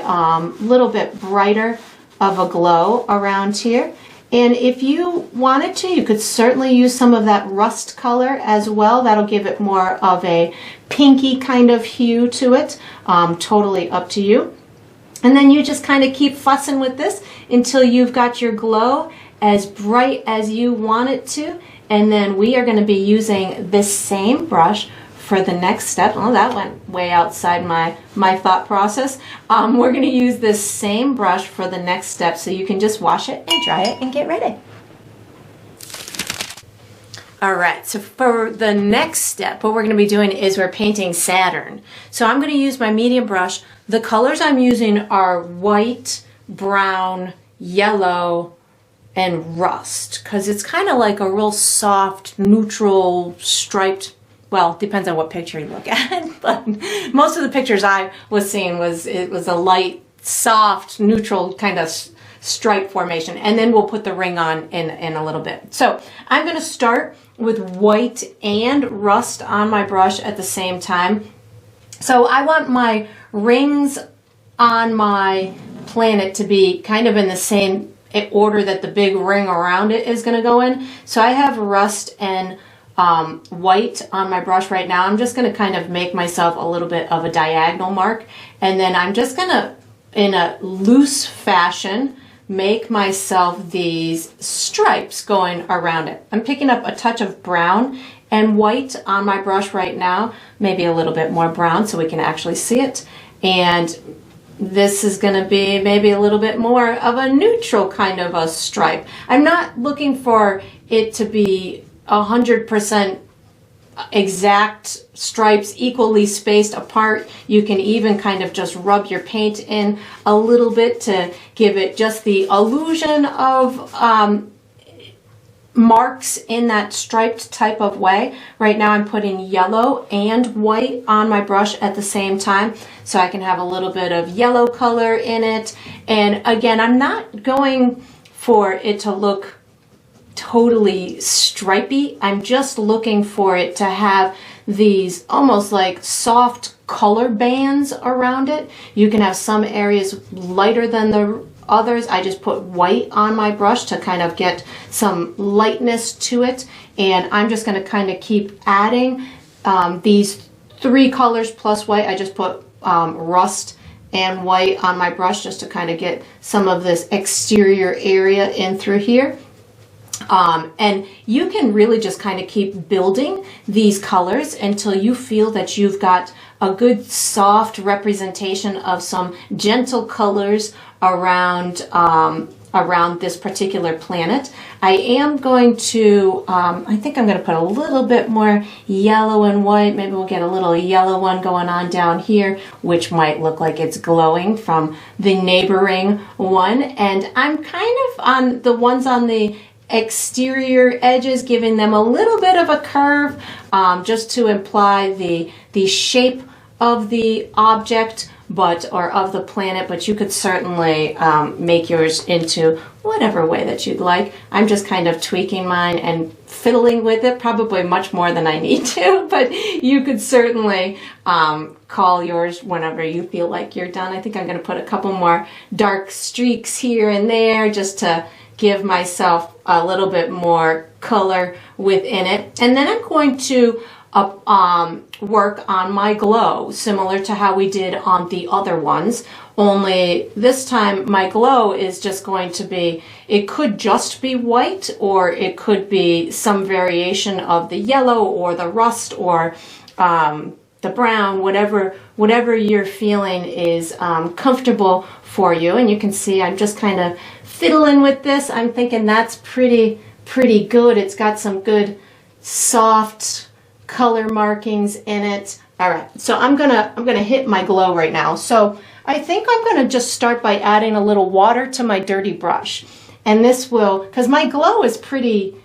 little bit brighter of a glow around here. And if you wanted to, you could certainly use some of that rust color as well. That'll give it more of a pinky kind of hue to it. Totally up to you. And then you just kind of keep fussing with this until you've got your glow as bright as you want it to. And then we are going to be using this same brush for the next step. Oh, that went way outside my thought process. We're going to use this same brush for the next step, so you can just wash it and dry it and get ready. All right, so for the next step, what we're going to be doing is we're painting Saturn. So I'm going to use my medium brush. The colors I'm using are white, brown, yellow, and rust, because it's kind of like a real soft, neutral, striped, well, depends on what picture you look at, but most of the pictures I was seeing it was a light, soft, neutral kind of stripe formation, and then we'll put the ring on in a little bit. So I'm going to start with white and rust on my brush at the same time. So I want my rings on my planet to be kind of in the same order that the big ring around it is going to go in. So I have rust and white on my brush right now. I'm just going to kind of make myself a little bit of a diagonal mark, and then I'm just going to, in a loose fashion, make myself these stripes going around it. I'm picking up a touch of brown and white on my brush right now, maybe a little bit more brown so we can actually see it. And this is going to be maybe a little bit more of a neutral kind of a stripe. I'm not looking for it to be 100% exact stripes equally spaced apart. You can even kind of just rub your paint in a little bit to give it just the illusion of marks in that striped type of way. Right now I'm putting yellow and white on my brush at the same time, so I can have a little bit of yellow color in it. And again, I'm not going for it to look totally stripy. I'm just looking for it to have these almost like soft color bands around it. You can have some areas lighter than the others. I just put white on my brush to kind of get some lightness to it, and I'm just going to kind of keep adding these three colors plus white. I just put rust and white on my brush just to kind of get some of this exterior area in through here. And you can really just kind of keep building these colors until you feel that you've got a good soft representation of some gentle colors around around this particular planet. I am going to, I think I'm going to put a little bit more yellow and white. Maybe we'll get a little yellow one going on down here, which might look like it's glowing from the neighboring one. And I'm kind of on the ones on the exterior edges, giving them a little bit of a curve, just to imply the shape of the object or of the planet, but you could certainly make yours into whatever way that you'd like. I'm just kind of tweaking mine and fiddling with it, probably much more than I need to, but you could certainly call yours whenever you feel like you're done. I think I'm going to put a couple more dark streaks here and there just to give myself a little bit more color within it. And then I'm going to work on my glow, similar to how we did on the other ones, only this time my glow is just going to be, it could just be white, or it could be some variation of the yellow or the rust or the brown, whatever you're feeling is comfortable for you. And you can see I'm just kind of fiddling with this. I'm thinking that's pretty good. It's got some good soft color markings in it. All right, so I'm gonna hit my glow right now. So I think I'm gonna just start by adding a little water to my dirty brush, and this will, because my glow is pretty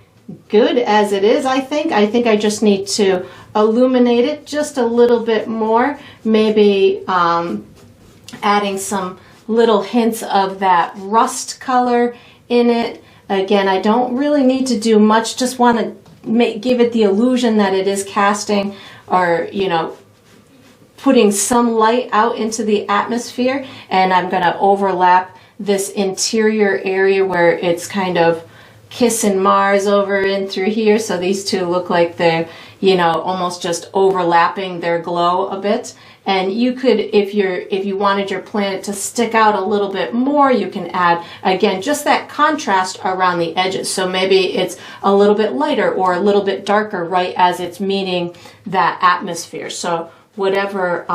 good as it is. I think I just need to illuminate it just a little bit more, maybe adding some little hints of that rust color in it. Again, I don't really need to do much, just want to give it the illusion that it is casting, or putting some light out into the atmosphere. And I'm going to overlap this interior area where it's kind of kissing Mars over in through here, so these two look like they're almost just overlapping their glow a bit. And you could, if you wanted your planet to stick out a little bit more, you can add, again, just that contrast around the edges. So maybe it's a little bit lighter or a little bit darker right as it's meeting that atmosphere. So whatever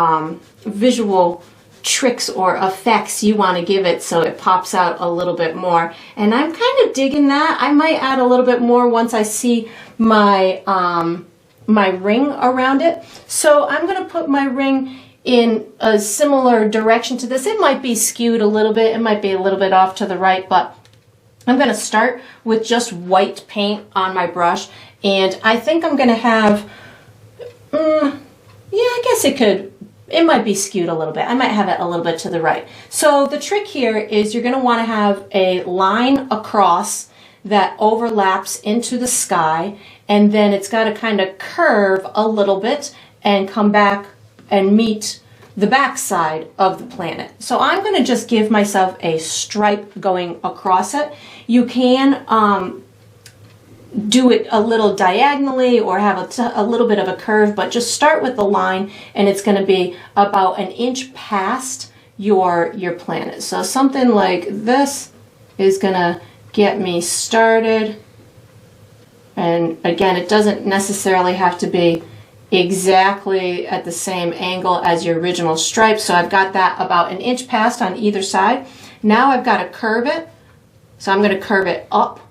visual tricks or effects you want to give it so it pops out a little bit more. And I'm kind of digging that. I might add a little bit more once I see my my ring around it. So I'm going to put my ring in a similar direction to this. It might be skewed a little bit, it might be a little bit off to the right, but I'm going to start with just white paint on my brush. And I think I'm going to have, yeah, I guess it might be skewed a little bit. I might have it a little bit to the right. So the trick here is you're going to want to have a line across that overlaps into the sky, and then it's got to kind of curve a little bit and come back and meet the back side of the planet. So I'm going to just give myself a stripe going across it. You can do it a little diagonally or have a little bit of a curve, but just start with the line, and it's going to be about an inch past your planet. So something like this is going to get me started. And again, it doesn't necessarily have to be exactly at the same angle as your original stripe. So I've got that about an inch past on either side. Now I've got to curve it. So I'm going to curve it up,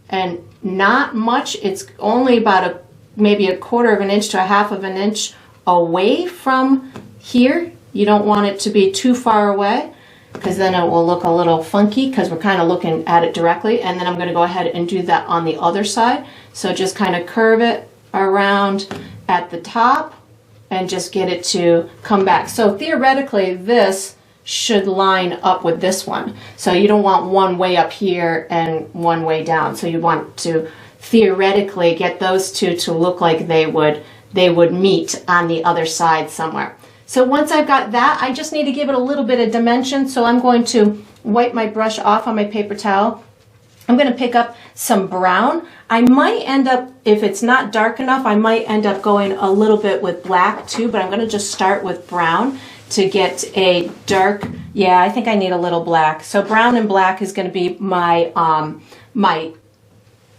and not much. It's only about maybe a quarter of an inch to a half of an inch away from here. You don't want it to be too far away, because then it will look a little funky because we're kind of looking at it directly. And then I'm going to go ahead and do that on the other side. So just kind of curve it around at the top and just get it to come back. So theoretically, this should line up with this one. So you don't want one way up here and one way down. So you want to theoretically get those two to look like they would meet on the other side somewhere. So once I've got that, I just need to give it a little bit of dimension. So I'm going to wipe my brush off on my paper towel. I'm going to pick up some brown. I might end up, if it's not dark enough, I might end up going a little bit with black too, but I'm going to just start with brown to get a dark, yeah, I think I need a little black. So brown and black is going to be my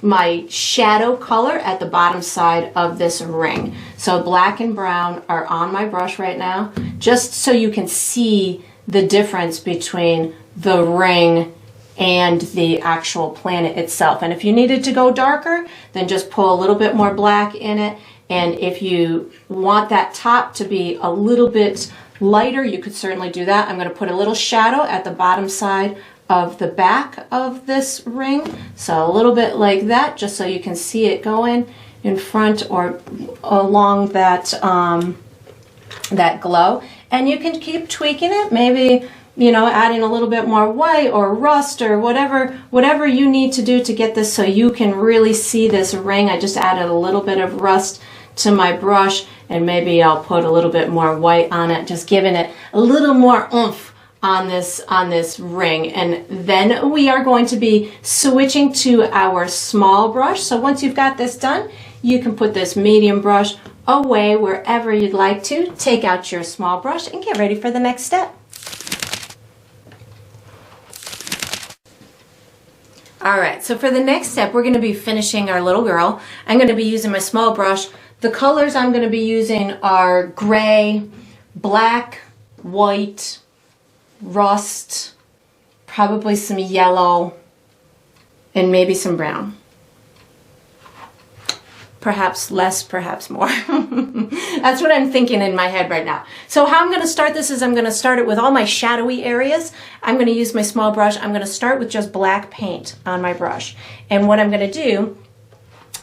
my shadow color at the bottom side of this ring. So black and brown are on my brush right now, just so you can see the difference between the ring and the actual planet itself. And if you needed to go darker, then just pull a little bit more black in it. And if you want that top to be a little bit lighter, you could certainly do that. I'm going to put a little shadow at the bottom side of the back of this ring, so a little bit like that, just so you can see it going in front or along that that glow. and you can keep tweaking it, maybe, you know, adding a little bit more white or rust or whatever you need to do to get this so you can really see this ring. I just added a little bit of rust to my brush, and maybe I'll put a little bit more white on it, just giving it a little more oomph on this ring. And then we are going to be switching to our small brush. So once you've got this done, you can put this medium brush away wherever you'd like to. Take out your small brush and get ready for the next step. All right, so for the next step, we're going to be finishing our little girl. I'm going to be using my small brush. The colors I'm going to be using are gray, black, white, rust, probably some yellow, and maybe some brown. Perhaps less, perhaps more. That's what I'm thinking in my head right now. So how I'm going to start this is I'm going to start it with all my shadowy areas. I'm going to use my small brush. I'm going to start with just black paint on my brush. And what I'm going to do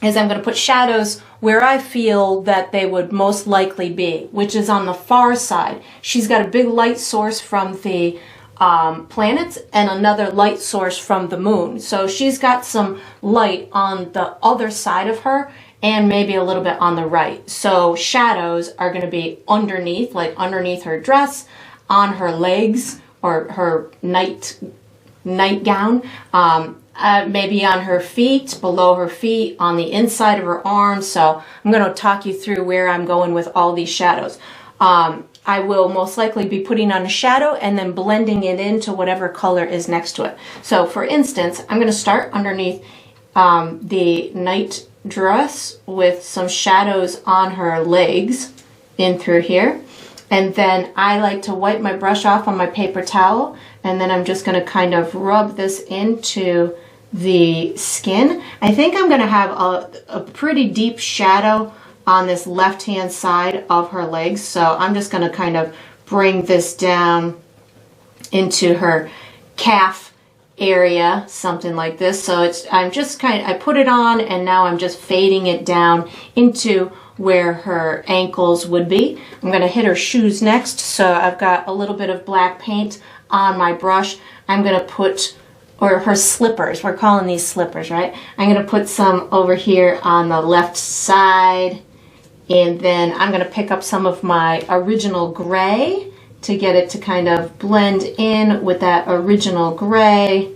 is I'm going to put shadows where I feel that they would most likely be, which is on the far side. She's got a big light source from the planets and another light source from the moon. So she's got some light on the other side of her and maybe a little bit on the right. So shadows are going to be underneath, like underneath her dress, on her legs or her nightgown, maybe on her feet, below her feet, on the inside of her arms. So I'm going to talk you through where I'm going with all these shadows. I will most likely be putting on a shadow and then blending it into whatever color is next to it. So for instance, I'm going to start underneath the night dress with some shadows on her legs in through here. And then I like to wipe my brush off on my paper towel, and then I'm just going to kind of rub this into the skin. I think I'm going to have a pretty deep shadow on this left hand side of her legs, so I'm just going to kind of bring this down into her calf area, something like this. So I put it on, and now I'm just fading it down into where her ankles would be. I'm going to hit her shoes next, so I've got a little bit of black paint on my brush. I'm going to put, or her slippers, we're calling these slippers, right? I'm going to put some over here on the left side, and then I'm going to pick up some of my original gray to get it to kind of blend in with that original gray,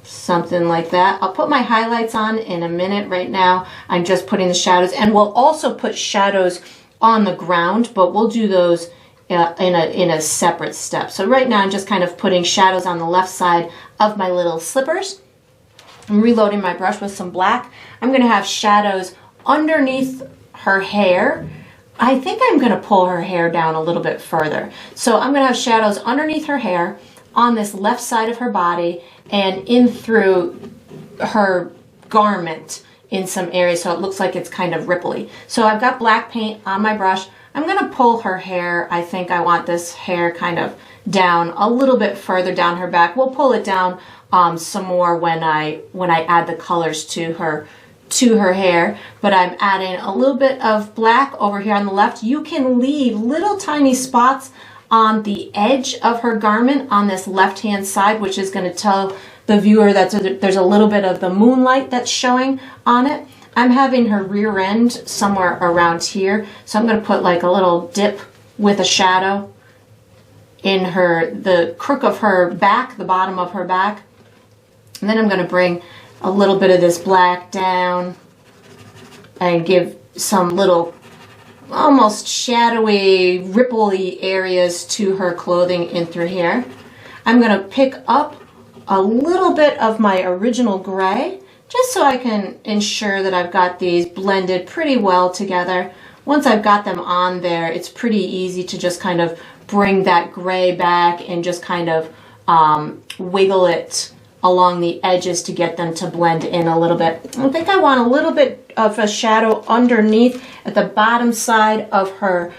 something like that. I'll put my highlights on in a minute. Right now I'm just putting the shadows, and we'll also put shadows on the ground, but we'll do those in a separate step. So right now I'm just kind of putting shadows on the left side of my little slippers. I'm reloading my brush with some black. I'm going to have shadows underneath her hair. I think I'm going to pull her hair down a little bit further. So I'm going to have shadows underneath her hair, on this left side of her body, and in through her garment in some areas, so it looks like it's kind of ripply. So I've got black paint on my brush. I'm going to pull her hair. I think I want this hair kind of down a little bit further down her back. We'll pull it down some more when I add the colors to her hair, but I'm adding a little bit of black over here on the left. You can leave little tiny spots on the edge of her garment on this left hand side, which is going to tell the viewer that there's a little bit of the moonlight that's showing on it. I'm having her rear end somewhere around here, so I'm going to put like a little dip with a shadow in the crook of her back, the bottom of her back. And then I'm going to bring a little bit of this black down and give some little almost shadowy, ripply areas to her clothing in through here. I'm going to pick up a little bit of my original gray, just so I can ensure that I've got these blended pretty well together. Once I've got them on there, it's pretty easy to just kind of bring that gray back and just kind of wiggle it along the edges to get them to blend in a little bit. I think I want a little bit of a shadow underneath at the bottom side of her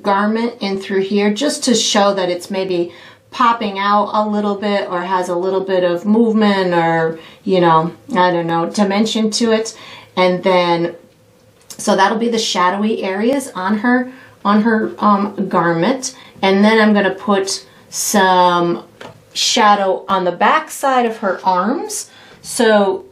garment in through here, just to show that it's maybe popping out a little bit or has a little bit of movement or, you know, I don't know, dimension to it. And then, so that'll be the shadowy areas on her on her garment. And then I'm going to put some shadow on the back side of her arms. So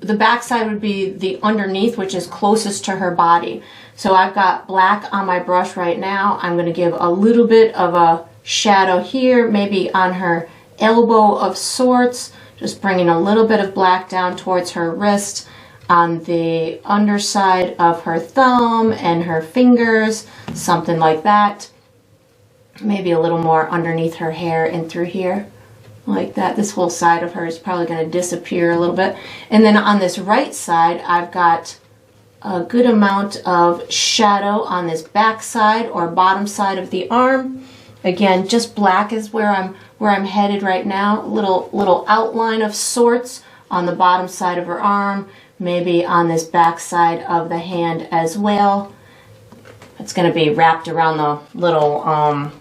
the back side would be the underneath, which is closest to her body. So I've got black on my brush right now. I'm going to give a little bit of a shadow here, maybe on her elbow of sorts, just bringing a little bit of black down towards her wrist, on the underside of her thumb and her fingers, something like that. Maybe a little more underneath her hair and through here, like that. This whole side of her is probably going to disappear a little bit. And then on this right side, I've got a good amount of shadow on this back side or bottom side of the arm. Again, just black is where I'm headed right now. Little outline of sorts on the bottom side of her arm, maybe on this back side of the hand as well. It's going to be wrapped around the little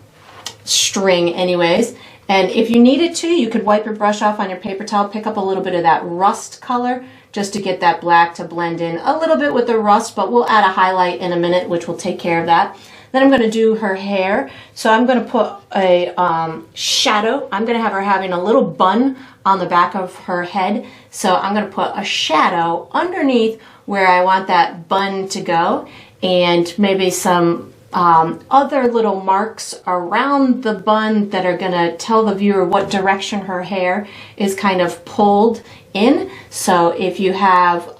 string anyways. And if you needed to, you could wipe your brush off on your paper towel, pick up a little bit of that rust color just to get that black to blend in a little bit with the rust, but we'll add a highlight in a minute, which will take care of that. Then I'm going to do her hair. So I'm going to put a shadow. I'm going to have her having a little bun on the back of her head. So I'm going to put a shadow underneath where I want that bun to go, and maybe some other little marks around the bun that are going to tell the viewer what direction her hair is kind of pulled in. So if you have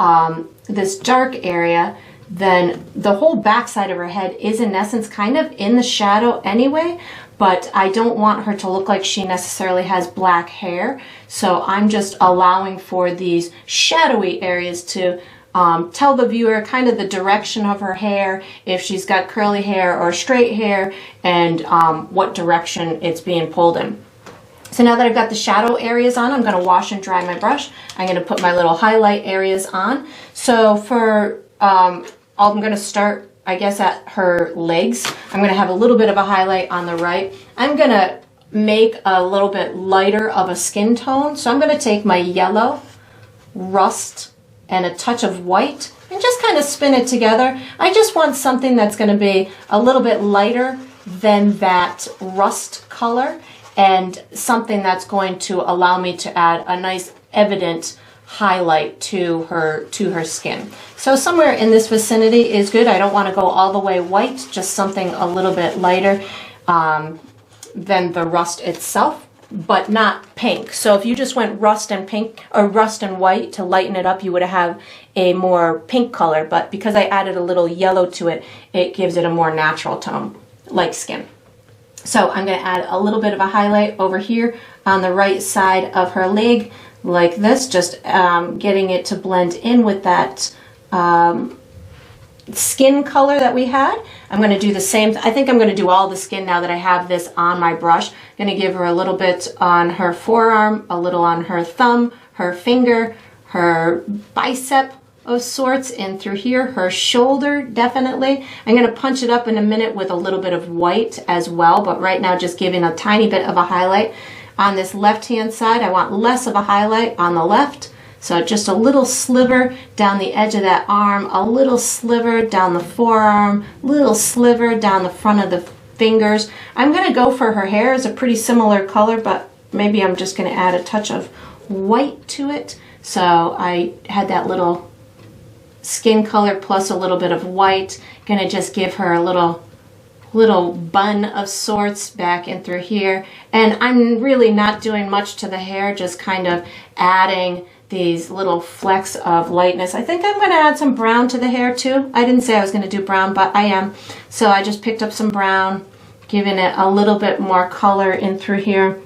this dark area, then the whole back side of her head is in essence kind of in the shadow anyway, but I don't want her to look like she necessarily has black hair. So I'm just allowing for these shadowy areas to tell the viewer kind of the direction of her hair, if she's got curly hair or straight hair, and what direction it's being pulled in. So now that I've got the shadow areas on, I'm going to wash and dry my brush. I'm going to put my little highlight areas on. So for, I'm going to start, I guess, at her legs. I'm going to have a little bit of a highlight on the right. I'm going to make a little bit lighter of a skin tone. So I'm going to take my yellow, rust, and a touch of white and just kind of spin it together. I just want something that's going to be a little bit lighter than that rust color, and something that's going to allow me to add a nice evident highlight to her skin. So somewhere in this vicinity is good. I don't want to go all the way white, just something a little bit lighter than the rust itself, but not pink. So if you just went rust and pink or rust and white to lighten it up, you would have a more pink color. But because I added a little yellow to it, it gives it a more natural tone, like skin. So I'm going to add a little bit of a highlight over here on the right side of her leg, like this, just getting it to blend in with that skin color that we had. I'm going to do the same. I think I'm going to do all the skin now that I have this on my brush. I'm going to give her a little bit on her forearm, a little on her thumb, her finger, her bicep of sorts, and through here, her shoulder, definitely. I'm going to punch it up in a minute with a little bit of white as well, but right now just giving a tiny bit of a highlight. On this left-hand side, I want less of a highlight on the left. So just a little sliver down the edge of that arm, a little sliver down the forearm, little sliver down the front of the fingers. I'm going to go for her hair. It's a pretty similar color, but maybe I'm just going to add a touch of white to it. So I had that little skin color plus a little bit of white. Going to just give her a little bun of sorts back in through here. And I'm really not doing much to the hair, just kind of adding these little flecks of lightness. I think I'm going to add some brown to the hair too. I didn't say I was going to do brown, but I am. So I just picked up some brown, giving it a little bit more color in through here.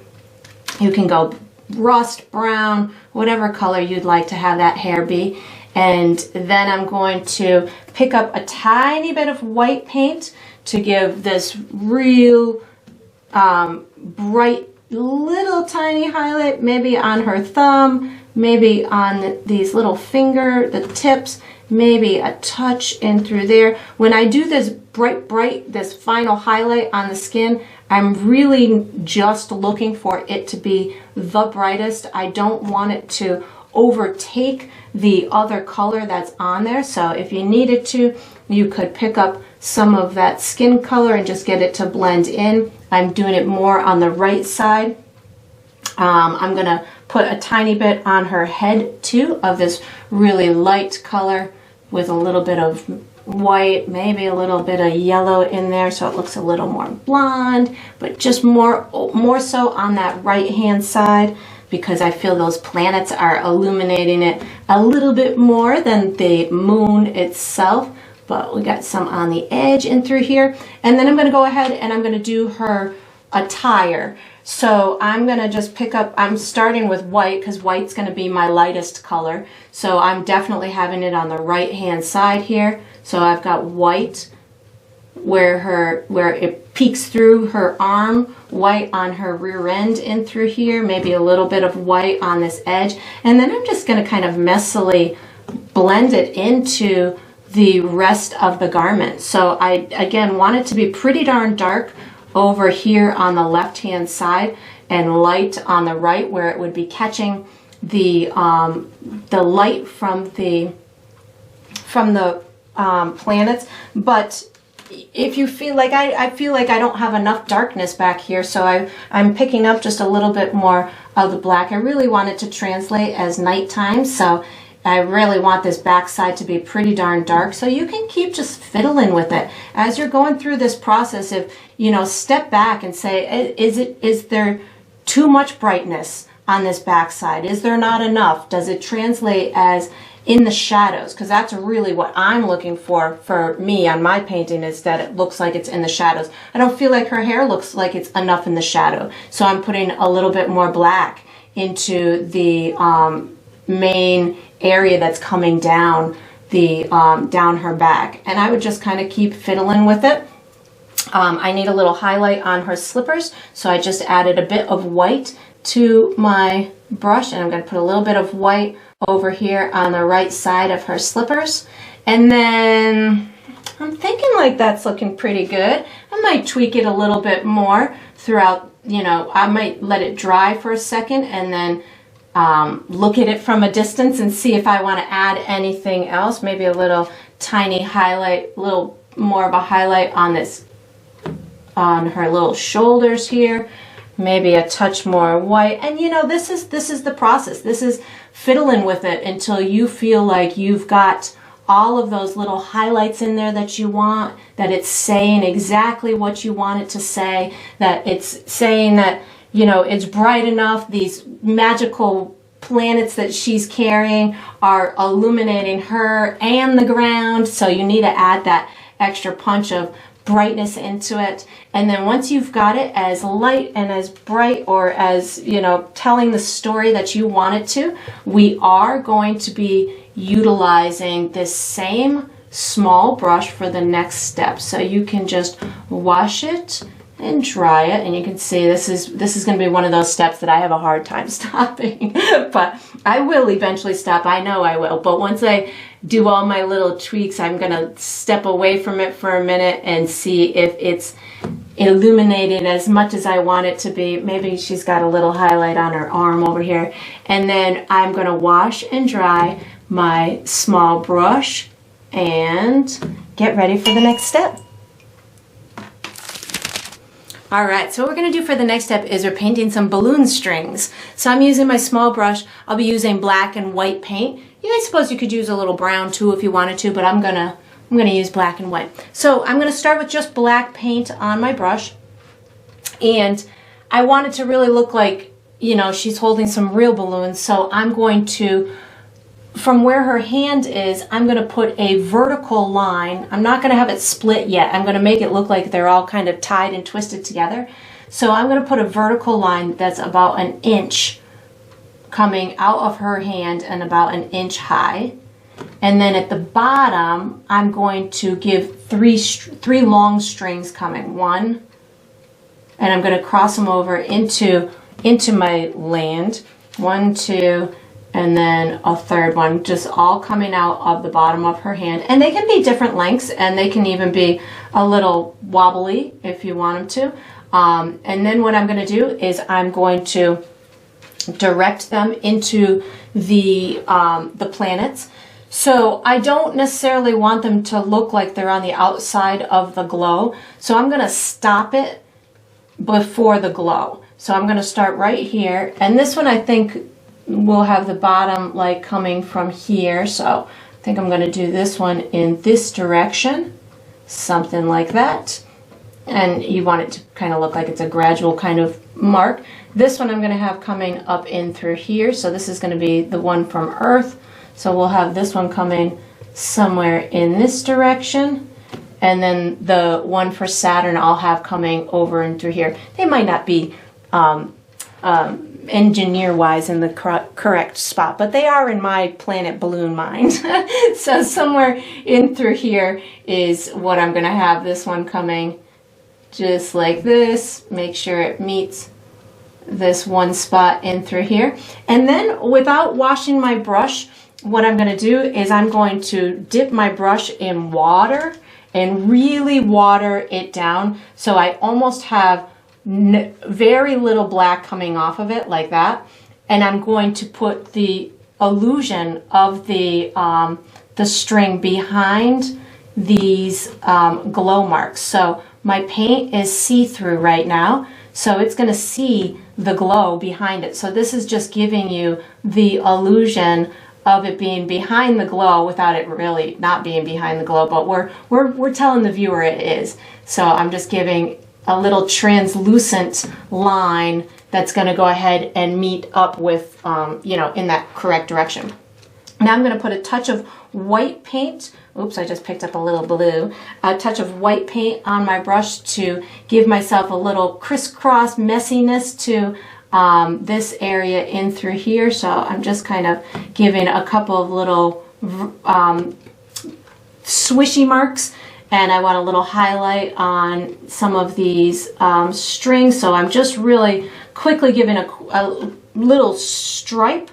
You can go rust, brown, whatever color you'd like to have that hair be. And then I'm going to pick up a tiny bit of white paint to give this real bright little tiny highlight, maybe on her thumb, maybe on these little the tips, maybe a touch in through there. When I do this bright, this final highlight on the skin, I'm really just looking for it to be the brightest. I don't want it to overtake the other color that's on there. So if you needed to, you could pick up some of that skin color and just get it to blend in. I'm doing it more on the right side. I'm gonna put a tiny bit on her head too of this really light color with a little bit of white, maybe a little bit of yellow in there so it looks a little more blonde, but just more so on that right hand side, because I feel those planets are illuminating it a little bit more than the moon itself. But we got some on the edge and through here. And then I'm going to go ahead and I'm going to do her attire. So I'm going to just pick up, I'm starting with white because white's going to be my lightest color. So I'm definitely having it on the right hand side here. So I've got white where it peeks through her arm, white on her rear end and through here, maybe a little bit of white on this edge. And then I'm just going to kind of messily blend it into the rest of the garment. So I, again, want it to be pretty darn dark over here on the left hand side and light on the right, where it would be catching the light from the planets. But if you feel like I feel like I don't have enough darkness back here, so I'm picking up just a little bit more of the black. I really want it to translate as nighttime, so I really want this backside to be pretty darn dark. So you can keep just fiddling with it as you're going through this process. If step back and say, is there too much brightness on this backside? Is there not enough? Does it translate as in the shadows? Because that's really what I'm looking for me on my painting, is that it looks like it's in the shadows. I don't feel like her hair looks like it's enough in the shadow, so I'm putting a little bit more black into the main area that's coming down the down her back. And I would just kind of keep fiddling with it. I need a little highlight on her slippers, so I just added a bit of white to my brush, and I'm going to put a little bit of white over here on the right side of her slippers. And then I'm thinking like that's looking pretty good. I might tweak it a little bit more throughout, I might let it dry for a second and then look at it from a distance and see if I want to add anything else. Maybe a little tiny highlight, a little more of a highlight on this, on her little shoulders here. Maybe a touch more white. And this is the process. This is fiddling with it until you feel like you've got all of those little highlights in there that you want, that it's saying exactly what you want it to say, that it's saying that it's bright enough. These magical planets that she's carrying are illuminating her and the ground. So you need to add that extra punch of brightness into it. And then once you've got it as light and as bright, or as, telling the story that you want it to, we are going to be utilizing this same small brush for the next step. So you can just wash it and dry it, and you can see this is going to be one of those steps that I have a hard time stopping. But I will eventually stop. I know I will. But once I do all my little tweaks, I'm going to step away from it for a minute and see if it's illuminated as much as I want it to be. Maybe she's got a little highlight on her arm over here. And then I'm going to wash and dry my small brush and get ready for the next step. All right, so what we're gonna do for the next step is we're painting some balloon strings. So I'm using my small brush. I'll be using black and white paint. I suppose you could use a little brown too if you wanted to, but I'm gonna use black and white. So I'm gonna start with just black paint on my brush. And I want it to really look like, she's holding some real balloons. So I'm going to, from where her hand is, I'm going to put a vertical line. I'm not going to have it split yet. I'm going to make it look like they're all kind of tied and twisted together. So I'm going to put a vertical line that's about an inch coming out of her hand and about an inch high. And then at the bottom, I'm going to give three long strings coming. One, and I'm going to cross them over into my land. 1, 2, and then a third one, just all coming out of the bottom of her hand. And they can be different lengths, and they can even be a little wobbly if you want them to. And then what I'm going to do is I'm going to direct them into the planets. So I don't necessarily want them to look like they're on the outside of the glow. So I'm going to stop it before the glow. So I'm going to start right here. And this one I think will have the bottom like coming from here. So I think I'm going to do this one in this direction. Something like that. And you want it to kind of look like it's a gradual kind of mark. This one I'm going to have coming up in through here. So this is going to be the one from Earth. So we'll have this one coming somewhere in this direction. And then the one for Saturn I'll have coming over and through here. They might not be engineer-wise in the correct spot, but they are in my planet balloon mind. So somewhere in through here is what I'm going to have this one coming just like this. Make sure it meets this one spot in through here. And then without washing my brush, what I'm going to do is I'm going to dip my brush in water and really water it down so I almost have very little black coming off of it like that. And I'm going to put the illusion of the string behind these glow marks. So my paint is see-through right now, so it's going to see the glow behind it. So this is just giving you the illusion of it being behind the glow without it really not being behind the glow, but we're telling the viewer it is. So I'm just giving a little translucent line that's going to go ahead and meet up with, you know, in that correct direction. Now I'm going to put a touch of white paint. Oops, I just picked up a little blue. A touch of white paint on my brush to give myself a little crisscross messiness to this area in through here. So I'm just kind of giving a couple of little swishy marks, and I want a little highlight on some of these strings. So I'm just really quickly giving a little stripe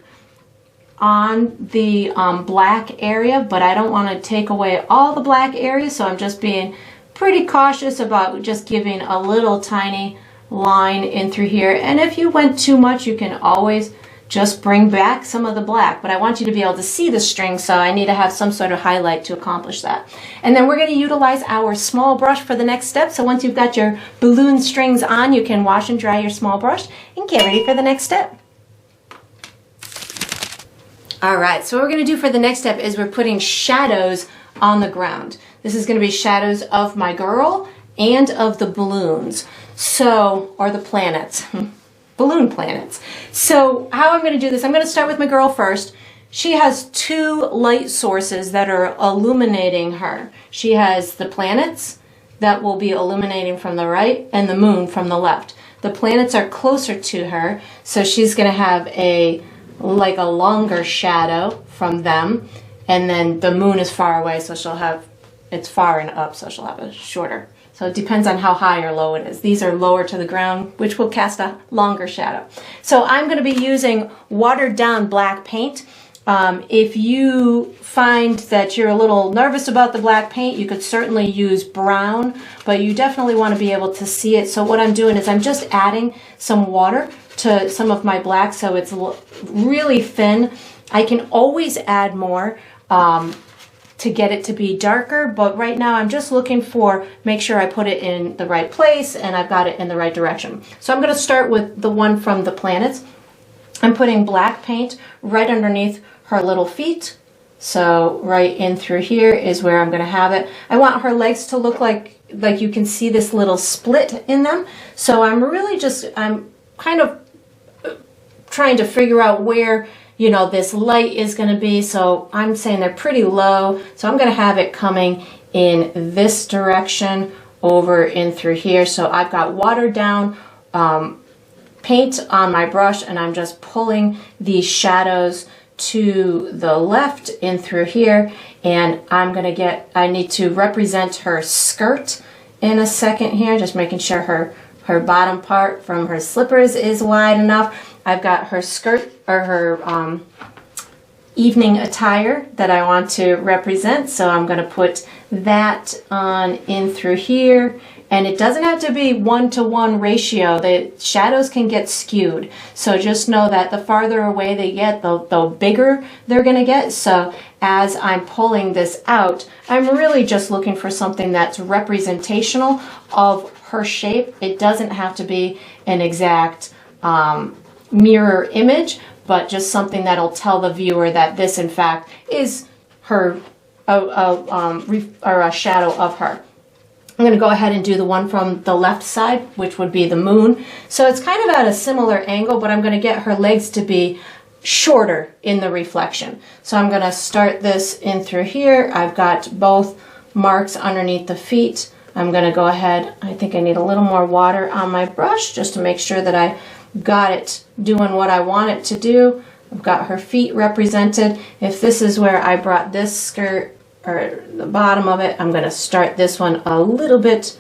on the black area, but I don't want to take away all the black area, so I'm just being pretty cautious about just giving a little tiny line in through here. And if you went too much, you can always just bring back some of the black, but I want you to be able to see the string, so I need to have some sort of highlight to accomplish that. And then we're going to utilize our small brush for the next step. So once you've got your balloon strings on, you can wash and dry your small brush and get ready for the next step. All right, so what we're going to do for the next step is we're putting shadows on the ground. This is going to be shadows of my girl and of the balloons, so, or the planets, balloon planets. So how I'm going to do this, I'm going to start with my girl first. She has two light sources that are illuminating her. She has the planets that will be illuminating from the right and the moon from the left. The planets are closer to her, so she's going to have like a longer shadow from them, and then the moon is far away, so she'll have, it's far and up, so she'll have a shorter. So it depends on how high or low it is. These are lower to the ground, which will cast a longer shadow. So I'm going to be using watered down black paint. If you find that you're a little nervous about the black paint, you could certainly use brown, but you definitely want to be able to see it. So what I'm doing is I'm just adding some water to some of my black so it's really thin. I can always add more to get it to be darker, but right now I'm just looking for, make sure I put it in the right place and I've got it in the right direction. So I'm going to start with the one from the planets. I'm putting black paint right underneath her little feet. So right in through here is where I'm going to have it. I want her legs to look like you can see this little split in them. So I'm really just, I'm kind of trying to figure out where, you know, this light is going to be. So I'm saying they're pretty low. So I'm going to have it coming in this direction over in through here. So I've got watered down paint on my brush, and I'm just pulling these shadows to the left in through here, and I'm going to get, I need to represent her skirt in a second here, just making sure her bottom part from her slippers is wide enough. I've got her skirt, or her evening attire that I want to represent. So I'm going to put that on in through here. And it doesn't have to be 1-to-1 ratio. The shadows can get skewed. So just know that the farther away they get, the bigger they're gonna get. So as I'm pulling this out, I'm really just looking for something that's representational of her shape. It doesn't have to be an exact mirror image, but just something that'll tell the viewer that this in fact is her, a shadow of her. I'm going to go ahead and do the one from the left side, which would be the moon. So it's kind of at a similar angle, but I'm going to get her legs to be shorter in the reflection. So I'm going to start this in through here. I've got both marks underneath the feet. I'm going to go ahead, I think I need a little more water on my brush just to make sure that I got it doing what I want it to do. I've got her feet represented. If this is where I brought this skirt, or the bottom of it, I'm going to start this one a little bit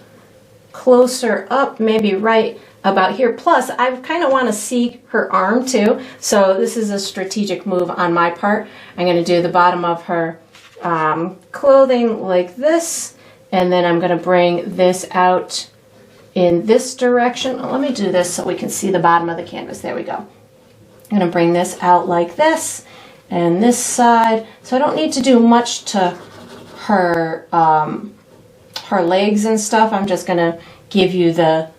closer up, maybe right about here. Plus, I kind of want to see her arm too, so this is a strategic move on my part. I'm going to do the bottom of her clothing like this, and then I'm going to bring this out in this direction. Let me do this so we can see the bottom of the canvas. There we go. I'm going to bring this out like this, and this side. So I don't need to do much to her her legs and stuff. I'm just gonna give you the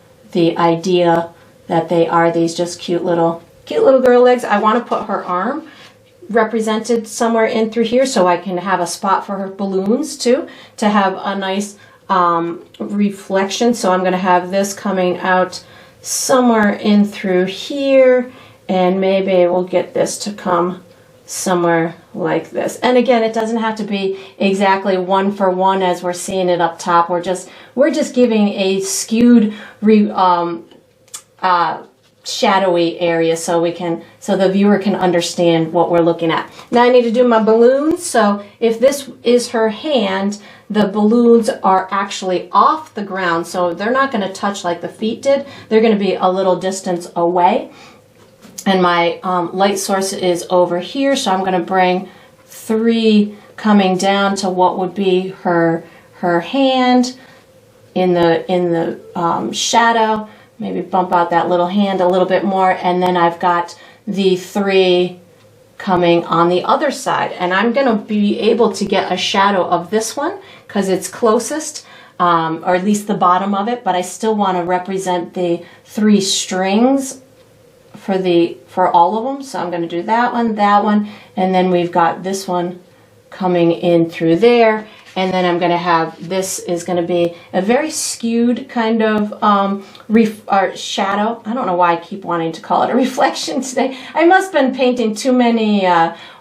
idea that they are these just cute little girl legs. I want to put her arm represented somewhere in through here so I can have a spot for her balloons too, to have a nice reflection. So I'm gonna have this coming out somewhere in through here, and maybe we'll get this to come somewhere like this. And again, it doesn't have to be exactly 1-for-1 as we're seeing it up top. We're just giving a skewed shadowy area so the viewer can understand what we're looking at. Now I need to do my balloons. So if this is her hand, the balloons are actually off the ground, so they're not going to touch like the feet did. They're going to be a little distance away. And my light source is over here, so I'm going to bring 3 coming down to what would be her hand in the shadow. Maybe bump out that little hand a little bit more, and then I've got the 3 coming on the other side. And I'm going to be able to get a shadow of this one because it's closest, or at least the bottom of it, but I still want to represent the 3 strings for all of them. So I'm going to do that one, and then we've got this one coming in through there, and then I'm going to have, this is going to be a very skewed kind of shadow. I don't know why I keep wanting to call it a reflection today. I must have been painting too many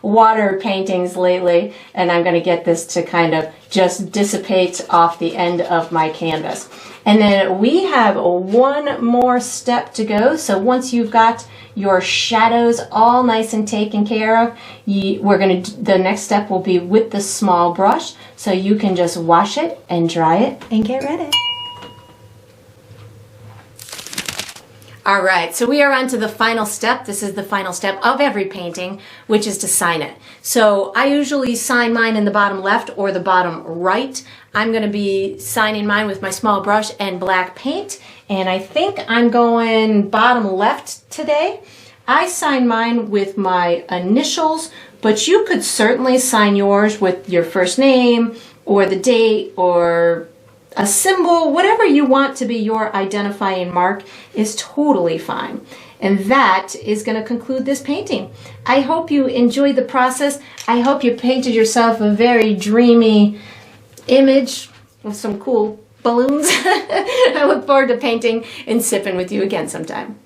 water paintings lately, and I'm going to get this to kind of just dissipate off the end of my canvas. And then we have one more step to go. So once you've got your shadows all nice and taken care of, the next step will be with the small brush. So you can just wash it and dry it and get ready. All right, so we are on to the final step. This is the final step of every painting, which is to sign it. So I usually sign mine in the bottom left or the bottom right. I'm going to be signing mine with my small brush and black paint, and I think I'm going bottom left today. I sign mine with my initials, but you could certainly sign yours with your first name or the date or a symbol. Whatever you want to be your identifying mark is totally fine. And that is going to conclude this painting. I hope you enjoyed the process. I hope you painted yourself a very dreamy image with some cool balloons. I look forward to painting and sipping with you again sometime.